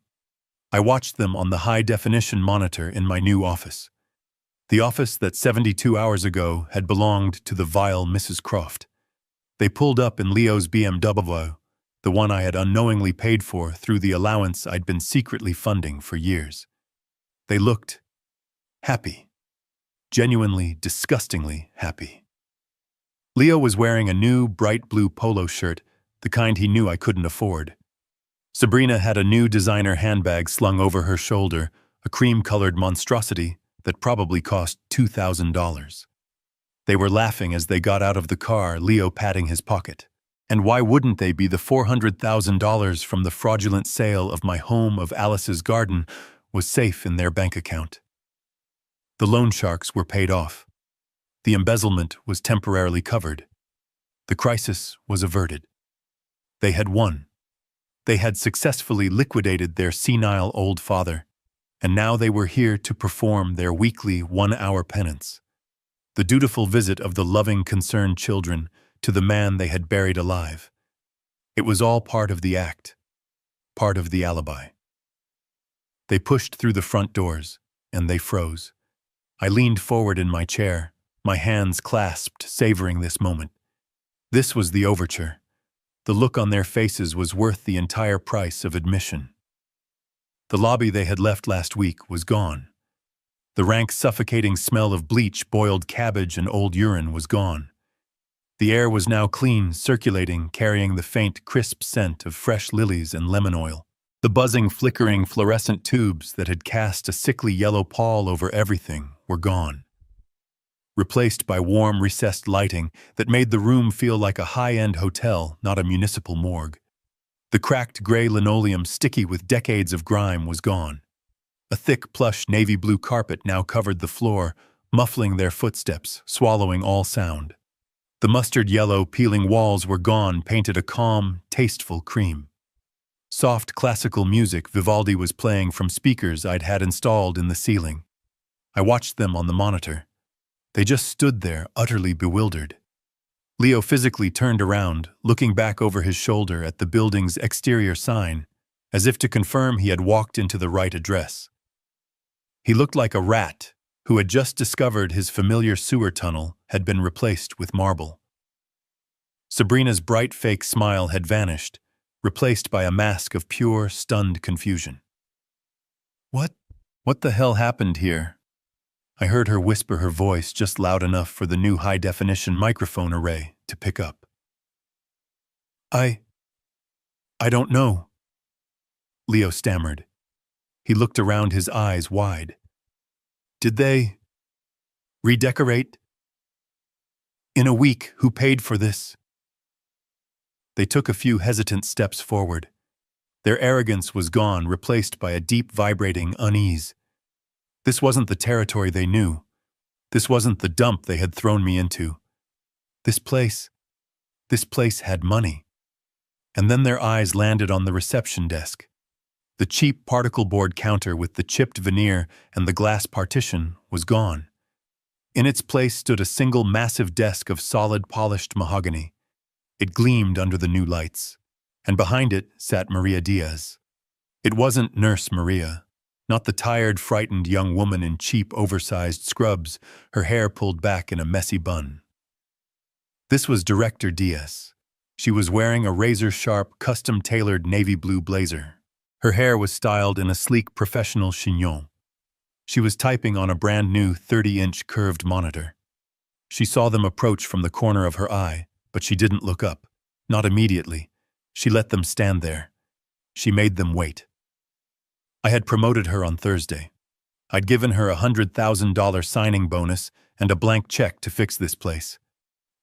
Speaker 1: I watched them on the high-definition monitor in my new office. The office that 72 hours ago had belonged to the vile Mrs. Croft. They pulled up in Leo's BMW, the one I had unknowingly paid for through the allowance I'd been secretly funding for years. They looked happy. Genuinely, disgustingly happy. Leo was wearing a new, bright blue polo shirt, the kind he knew I couldn't afford. Sabrina had a new designer handbag slung over her shoulder, a cream-colored monstrosity that probably cost $2,000. They were laughing as they got out of the car, Leo patting his pocket. And why wouldn't they be? The $400,000 from the fraudulent sale of my home of Alice's garden was safe in their bank account. The loan sharks were paid off. The embezzlement was temporarily covered. The crisis was averted. They had won. They had successfully liquidated their senile old father, and now they were here to perform their weekly 1-hour penance. The dutiful visit of the loving, concerned children to the man they had buried alive. It was all part of the act, part of the alibi. They pushed through the front doors, and they froze. I leaned forward in my chair, my hands clasped, savoring this moment. This was the overture. The look on their faces was worth the entire price of admission. The lobby they had left last week was gone. The rank, suffocating smell of bleach, boiled cabbage, and old urine was gone. The air was now clean, circulating, carrying the faint, crisp scent of fresh lilies and lemon oil. The buzzing, flickering, fluorescent tubes that had cast a sickly yellow pall over everything were gone, replaced by warm, recessed lighting that made the room feel like a high-end hotel, not a municipal morgue. The cracked gray linoleum, sticky with decades of grime, was gone. A thick, plush, navy blue carpet now covered the floor, muffling their footsteps, swallowing all sound. The mustard yellow, peeling walls were gone, painted a calm, tasteful cream. Soft, classical music Vivaldi was playing from speakers I'd had installed in the ceiling. I watched them on the monitor. They just stood there, utterly bewildered. Leo physically turned around, looking back over his shoulder at the building's exterior sign, as if to confirm he had walked into the right address. He looked like a rat who had just discovered his familiar sewer tunnel had been replaced with marble. Sabrina's bright fake smile had vanished, replaced by a mask of pure, stunned confusion. What the hell happened here? I heard her whisper, her voice just loud enough for the new high-definition microphone array to pick up. I don't know, Leo stammered. He looked around, his eyes wide. Did they redecorate? In a week, who paid for this? They took a few hesitant steps forward. Their arrogance was gone, replaced by a deep, vibrating unease. This wasn't the territory they knew. This wasn't the dump they had thrown me into. This place had money. And then their eyes landed on the reception desk. The cheap particle board counter with the chipped veneer and the glass partition was gone. In its place stood a single massive desk of solid polished mahogany. It gleamed under the new lights, and behind it sat Maria Diaz. It wasn't Nurse Maria, not the tired, frightened young woman in cheap, oversized scrubs, her hair pulled back in a messy bun. This was Director Diaz. She was wearing a razor-sharp, custom-tailored navy blue blazer. Her hair was styled in a sleek, professional chignon. She was typing on a brand-new 30-inch curved monitor. She saw them approach from the corner of her eye, but she didn't look up. Not immediately. She let them stand there. She made them wait. I had promoted her on Thursday. I'd given her a $100,000 signing bonus and a blank check to fix this place.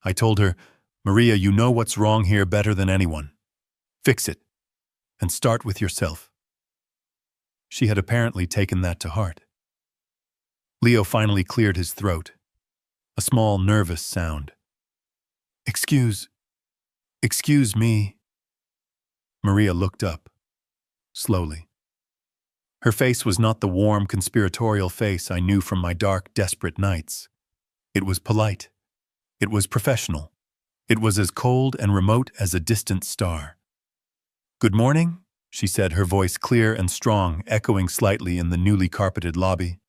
Speaker 1: I told her, Maria, you know what's wrong here better than anyone. Fix it. And start with yourself. She had apparently taken that to heart. Leo finally cleared his throat. A small, nervous sound. Excuse me. Maria looked up, slowly. Her face was not the warm, conspiratorial face I knew from my dark, desperate nights. It was polite. It was professional. It was as cold and remote as a distant star. Good morning, she said, her voice clear and strong, echoing slightly in the newly carpeted lobby.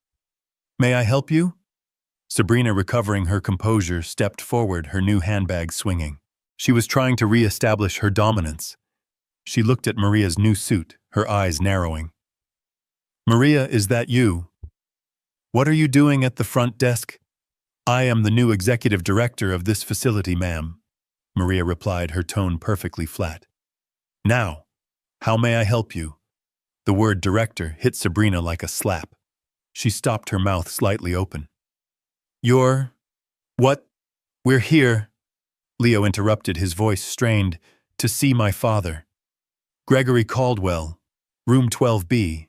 Speaker 1: May I help you? Sabrina, recovering her composure, stepped forward, her new handbag swinging. She was trying to re-establish her dominance. She looked at Maria's new suit, her eyes narrowing. Maria, is that you? What are you doing at the front desk? I am the new executive director of this facility, ma'am, Maria replied, her tone perfectly flat. Now, how may I help you? The word director hit Sabrina like a slap. She stopped, her mouth slightly open. What? We're here. Leo interrupted, his voice strained. To see my father. Gregory Caldwell, room 12B.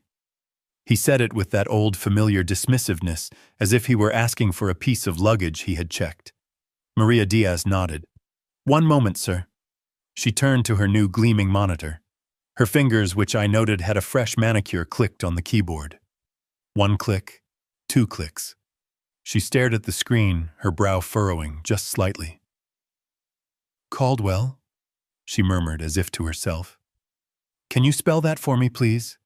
Speaker 1: He said it with that old familiar dismissiveness, as if he were asking for a piece of luggage he had checked. Maria Diaz nodded. One moment, sir. She turned to her new gleaming monitor. Her fingers, which I noted had a fresh manicure, clicked on the keyboard. 1 click, 2 clicks. She stared at the screen, her brow furrowing just slightly. Caldwell? She murmured as if to herself. Can you spell that for me, please?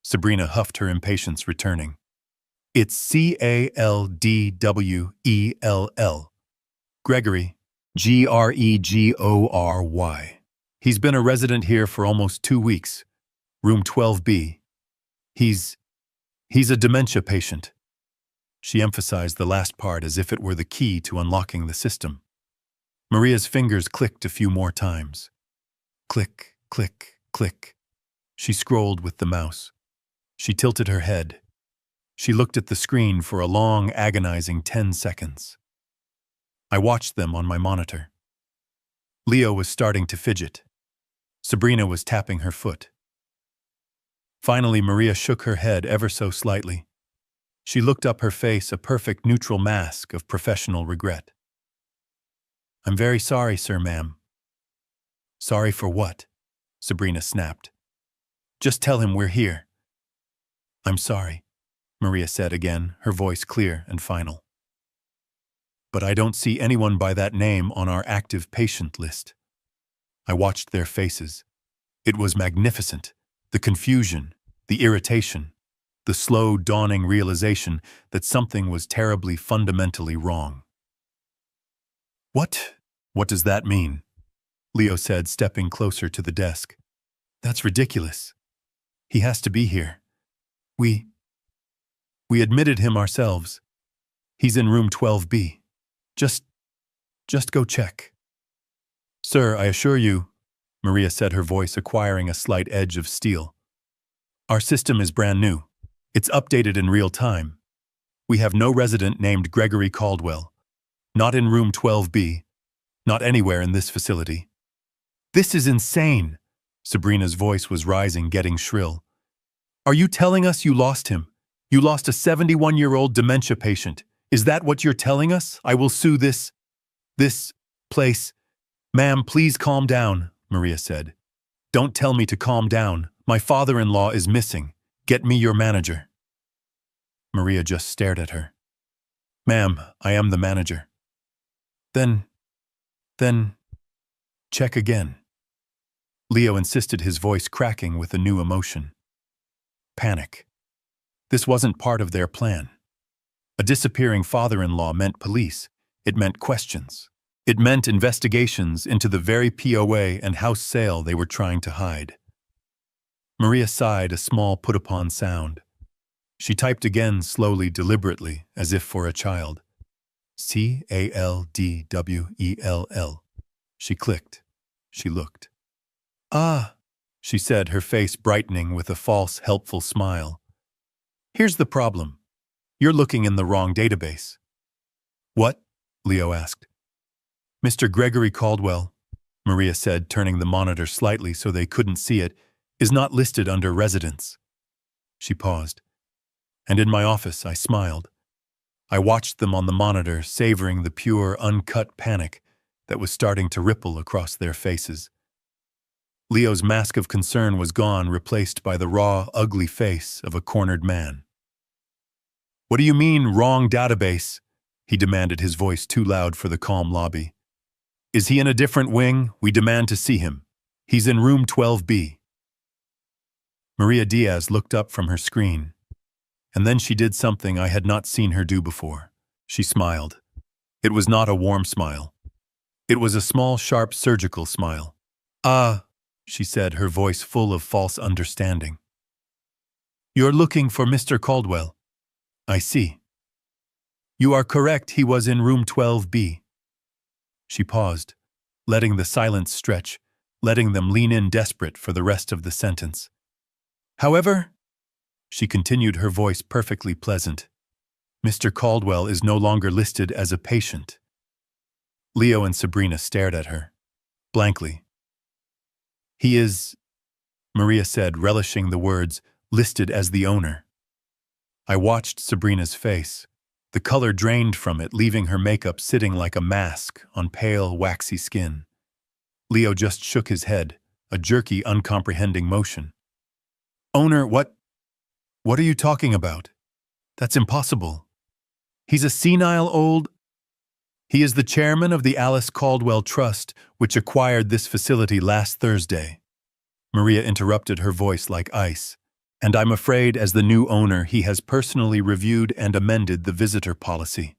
Speaker 1: Sabrina huffed, her impatience returning. It's Caldwell. Gregory. Gregory. He's been a resident here for almost 2 weeks. Room 12B. He's a dementia patient. She emphasized the last part as if it were the key to unlocking the system. Maria's fingers clicked a few more times. Click, click, click. She scrolled with the mouse. She tilted her head. She looked at the screen for a long, agonizing 10 seconds. I watched them on my monitor. Leo was starting to fidget. Sabrina was tapping her foot. Finally, Maria shook her head ever so slightly. She looked up, her face a perfect neutral mask of professional regret. I'm very sorry, sir, ma'am. Sorry for what? Sabrina snapped. Just tell him we're here. I'm sorry, Maria said again, her voice clear and final. But I don't see anyone by that name on our active patient list. I watched their faces. It was magnificent. The confusion, the irritation, the slow dawning realization that something was terribly, fundamentally wrong. What? What does that mean? Leo said, stepping closer to the desk. That's ridiculous. He has to be here. We admitted him ourselves. He's in room 12B. Just go check. Sir, I assure you, Maria said, her voice acquiring a slight edge of steel. Our system is brand new. It's updated in real time. We have no resident named Gregory Caldwell. Not in room 12B. Not anywhere in this facility. This is insane. Sabrina's voice was rising, getting shrill. Are you telling us you lost him? You lost a 71-year-old dementia patient. Is that what you're telling us? I will sue this place. Ma'am, please calm down, Maria said. Don't tell me to calm down. My father-in-law is missing. Get me your manager. Maria just stared at her. Ma'am, I am the manager. Then, check again. Leo insisted, his voice cracking with a new emotion. Panic. This wasn't part of their plan. A disappearing father-in-law meant police. It meant questions. It meant investigations into the very POA and house sale they were trying to hide. Maria sighed, a small put-upon sound. She typed again, slowly, deliberately, as if for a child. Caldwell. She clicked. She looked. Ah, she said, her face brightening with a false, helpful smile. Here's the problem. You're looking in the wrong database. What? Leo asked. Mr. Gregory Caldwell, Maria said, turning the monitor slightly so they couldn't see it, is not listed under residents. She paused. And in my office, I smiled. I watched them on the monitor, savoring the pure, uncut panic that was starting to ripple across their faces. Leo's mask of concern was gone, replaced by the raw, ugly face of a cornered man. What do you mean, wrong database? He demanded, his voice too loud for the calm lobby. Is he in a different wing? We demand to see him. He's in room 12B. Maria Diaz looked up from her screen. And then she did something I had not seen her do before. She smiled. It was not a warm smile. It was a small, sharp, surgical smile. Ah, she said, her voice full of false understanding. You're looking for Mr. Caldwell. I see. You are correct, he was in room 12B. She paused, letting the silence stretch, letting them lean in desperate for the rest of the sentence. However, she continued, her voice perfectly pleasant, Mr. Caldwell is no longer listed as a patient. Leo and Sabrina stared at her, blankly. He is, Maria said, relishing the words, listed as the owner. I watched Sabrina's face. The color drained from it, leaving her makeup sitting like a mask on pale, waxy skin. Leo just shook his head, a jerky, uncomprehending motion. Owner, what are you talking about? That's impossible. He's a senile old... He is the chairman of the Alice Caldwell Trust, which acquired this facility last Thursday. Maria interrupted, her voice like ice. And I'm afraid, as the new owner, he has personally reviewed and amended the visitor policy.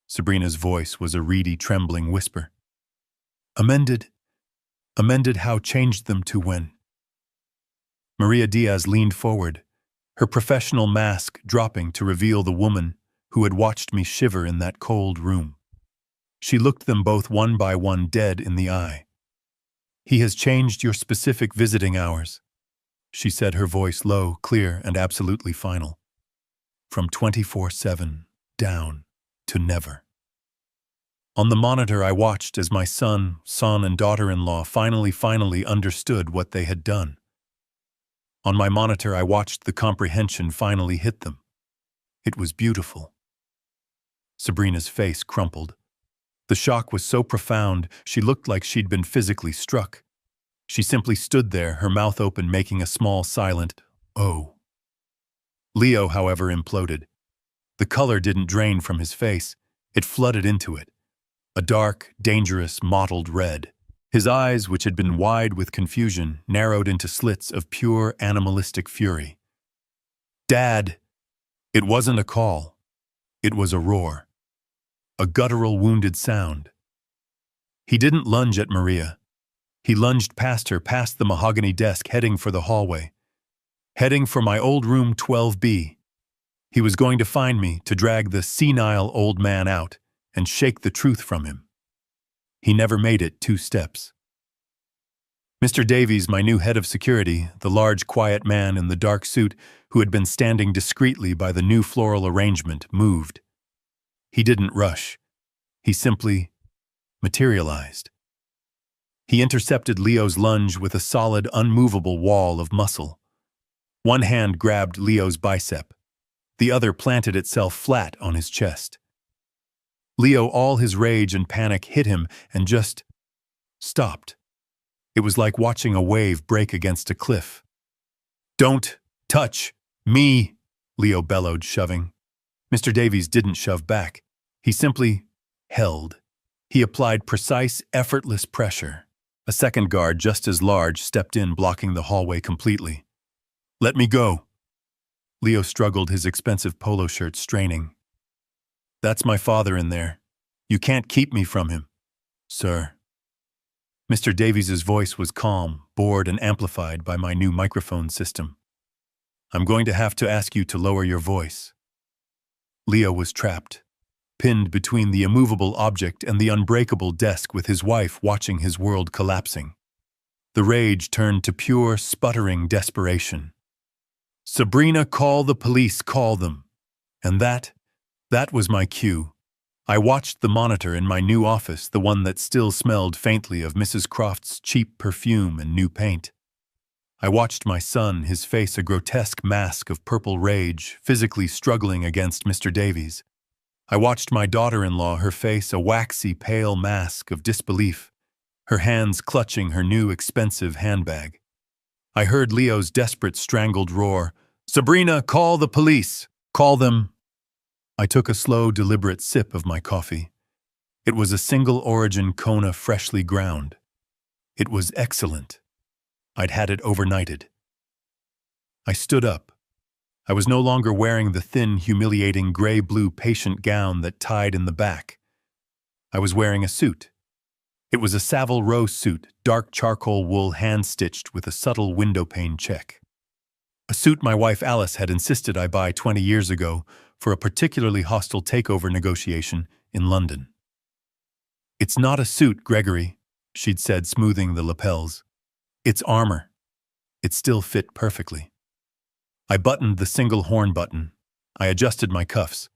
Speaker 1: Sabrina's voice was a reedy, trembling whisper. Amended? Amended how? Changed them to when? Maria Diaz leaned forward, her professional mask dropping to reveal the woman who had watched me shiver in that cold room. She looked them both one by one dead in the eye. He has changed your specific visiting hours, she said, her voice low, clear, and absolutely final. From 24/7 down to never. On the monitor I watched as my son and daughter-in-law finally understood what they had done. On my monitor I watched the comprehension finally hit them. It was beautiful. Sabrina's face crumpled. The shock was so profound, she looked like she'd been physically struck. She simply stood there, her mouth open, making a small, silent, "Oh." Leo, however, imploded. The color didn't drain from his face. It flooded into it. A dark, dangerous, mottled red. His eyes, which had been wide with confusion, narrowed into slits of pure animalistic fury. Dad! It wasn't a call. It was a roar. A guttural, wounded sound. He didn't lunge at Maria. He lunged past her, past the mahogany desk, heading for the hallway. Heading for my old room 12B. He was going to find me, to drag the senile old man out and shake the truth from him. He never made it 2 steps. Mr. Davies, my new head of security, the large, quiet man in the dark suit who had been standing discreetly by the new floral arrangement, moved. He didn't rush. He simply materialized. He intercepted Leo's lunge with a solid, unmovable wall of muscle. One hand grabbed Leo's bicep. The other planted itself flat on his chest. Leo, all his rage and panic, hit him and just stopped. It was like watching a wave break against a cliff. "Don't touch me," Leo bellowed, shoving. Mr. Davies didn't shove back. He simply held. He applied precise, effortless pressure. A second guard, just as large, stepped in, blocking the hallway completely. "Let me go." Leo struggled, his expensive polo shirt straining. "That's my father in there. You can't keep me from him, sir." Mr. Davies's voice was calm, bored, and amplified by my new microphone system. "I'm going to have to ask you to lower your voice." Leo was trapped, pinned between the immovable object and the unbreakable desk, with his wife watching his world collapsing. The rage turned to pure, sputtering desperation. "Sabrina, call the police, call them." And that was my cue. I watched the monitor in my new office, the one that still smelled faintly of Mrs. Croft's cheap perfume and new paint. I watched my son, his face a grotesque mask of purple rage, physically struggling against Mr. Davies. I watched my daughter-in-law, her face a waxy, pale mask of disbelief, her hands clutching her new, expensive handbag. I heard Leo's desperate, strangled roar, "Sabrina, call the police! Call them!" I took a slow, deliberate sip of my coffee. It was a single-origin Kona, freshly ground. It was excellent. I'd had it overnighted. I stood up. I was no longer wearing the thin, humiliating gray-blue patient gown that tied in the back. I was wearing a suit. It was a Savile Row suit, dark charcoal wool, hand-stitched with a subtle windowpane check. A suit my wife Alice had insisted I buy 20 years ago for a particularly hostile takeover negotiation in London. "It's not a suit, Gregory," she'd said, smoothing the lapels. "It's armor." It still fit perfectly. I buttoned the single horn button. I adjusted my cuffs.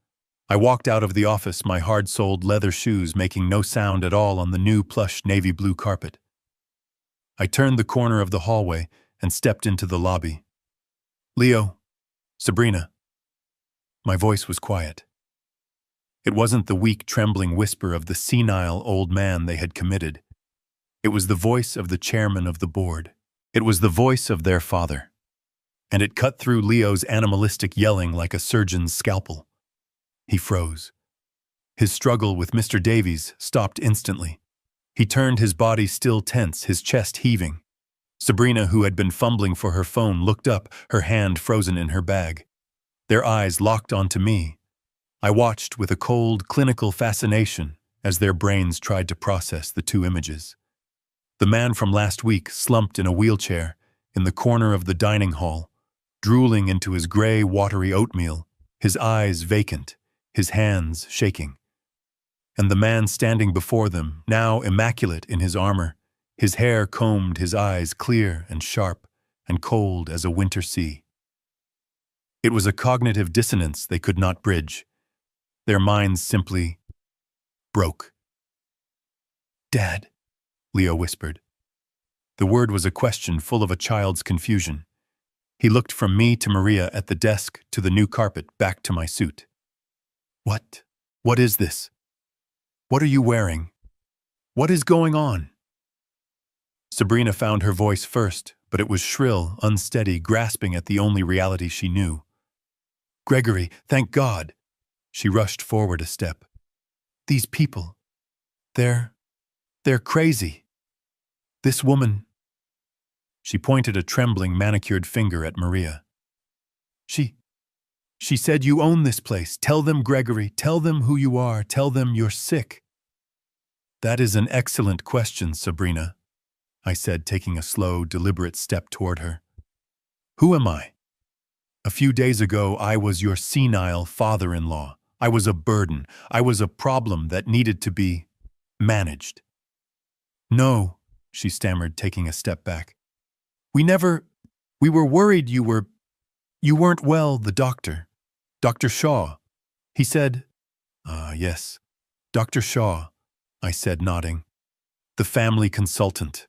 Speaker 1: I walked out of the office, my hard-soled leather shoes making no sound at all on the new plush navy blue carpet. I turned the corner of the hallway and stepped into the lobby. Leo, Sabrina. My voice was quiet. It wasn't the weak, trembling whisper of the senile old man they had committed. It was the voice of the chairman of the board. It was the voice of their father. And it cut through Leo's animalistic yelling like a surgeon's scalpel. He froze. His struggle with Mr. Davies stopped instantly. He turned, his body still tense, his chest heaving. Sabrina, who had been fumbling for her phone, looked up, her hand frozen in her bag. Their eyes locked onto me. I watched with a cold, clinical fascination as their brains tried to process the two images. The man from last week slumped in a wheelchair in the corner of the dining hall, drooling into his gray, watery oatmeal, his eyes vacant, his hands shaking. And the man standing before them, now immaculate in his armor, his hair combed, his eyes clear and sharp and cold as a winter sea. It was a cognitive dissonance they could not bridge. Their minds simply broke. "Dad," Leo whispered. The word was a question full of a child's confusion. He looked from me to Maria at the desk, to the new carpet, back to my suit. What is this? What are you wearing? What is going on?" Sabrina found her voice first, but it was shrill, unsteady, grasping at the only reality she knew. "Gregory, thank God!" She rushed forward a step. "These people, they're crazy. This woman..." She pointed a trembling, manicured finger at Maria. She said you own this place. Tell them, Gregory, tell them who you are. Tell them you're sick." "That is an excellent question, Sabrina," I said, taking a slow, deliberate step toward her. "Who am I? A few days ago, I was your senile father-in-law. I was a burden. I was a problem that needed to be managed." "No," she stammered, taking a step back. We were worried you weren't well, the doctor. Dr. Shaw. He said..." Yes, Dr. Shaw," I said, nodding. "The family consultant.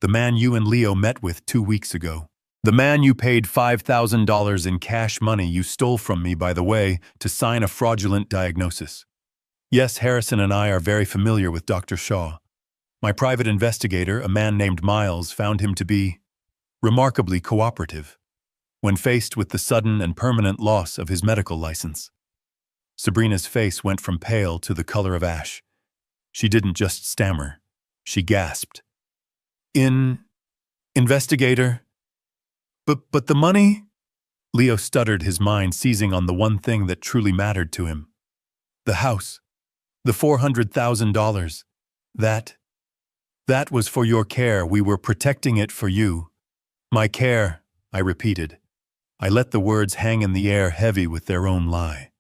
Speaker 1: The man you and Leo met with 2 weeks ago. The man you paid $5,000 in cash money you stole from me, by the way, to sign a fraudulent diagnosis. Yes, Harrison and I are very familiar with Dr. Shaw. My private investigator, a man named Miles, found him to be remarkably cooperative when faced with the sudden and permanent loss of his medical license." Sabrina's face went from pale to the color of ash. She didn't just stammer. She gasped. Investigator? But the money?" Leo stuttered, his mind seizing on the one thing that truly mattered to him. "The house. The $400,000. That was for your care. We were protecting it for you." "My care," I repeated. I let the words hang in the air, heavy with their own lie.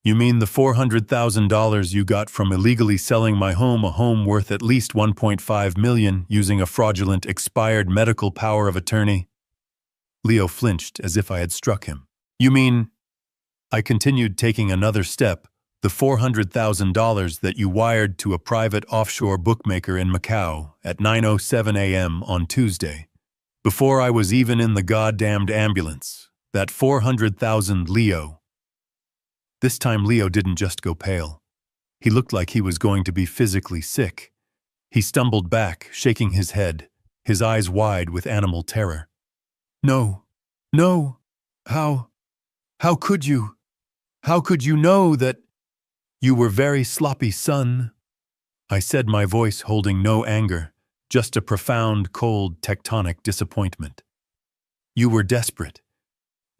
Speaker 1: "You mean the $400,000 you got from illegally selling my home, a home worth at least $1.5 million, using a fraudulent, expired medical power of attorney?" Leo flinched as if I had struck him. "You mean..." I continued, taking another step. "The $400,000 that you wired to a private offshore bookmaker in Macau at 9:07 a.m. on Tuesday. Before I was even in the goddamned ambulance. That $400,000, Leo." This time Leo didn't just go pale. He looked like he was going to be physically sick. He stumbled back, shaking his head, his eyes wide with animal terror. No. How could you? How could you know that? You were very sloppy, son," I said, my voice holding no anger, just a profound, cold, tectonic disappointment. "You were desperate.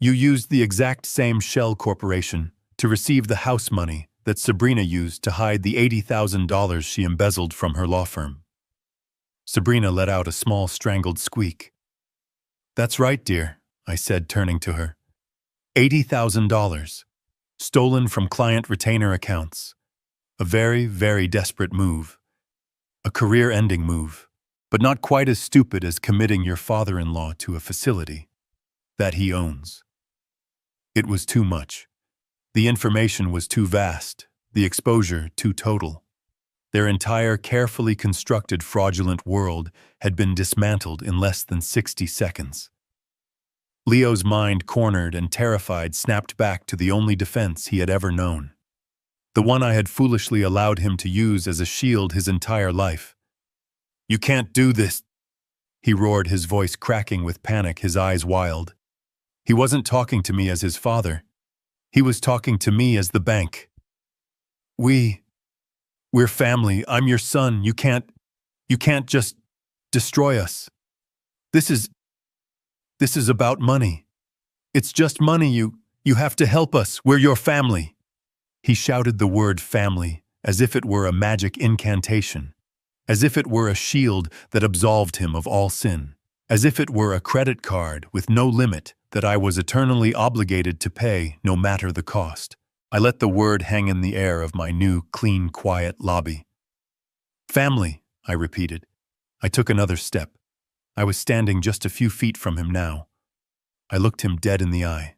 Speaker 1: You used the exact same shell corporation to receive the house money that Sabrina used to hide the $80,000 she embezzled from her law firm." Sabrina let out a small, strangled squeak. "That's right, dear," I said, turning to her. $80,000. Stolen from client retainer accounts. A very, very desperate move. A career-ending move, but not quite as stupid as committing your father-in-law to a facility that he owns. It was too much. The information was too vast, the exposure too total. Their entire carefully constructed fraudulent world had been dismantled in less than 60 seconds. Leo's mind, cornered and terrified, snapped back to the only defense he had ever known. The one I had foolishly allowed him to use as a shield his entire life. "You can't do this," he roared, his voice cracking with panic, his eyes wild. He wasn't talking to me as his father. He was talking to me as the bank. We're family. I'm your son. You can't just destroy us. This is about money. It's just money. You have to help us. We're your family." He shouted the word family as if it were a magic incantation, as if it were a shield that absolved him of all sin, as if it were a credit card with no limit that I was eternally obligated to pay no matter the cost. I let the word hang in the air of my new, clean, quiet lobby. "Family," I repeated. I took another step. I was standing just a few feet from him now. I looked him dead in the eye.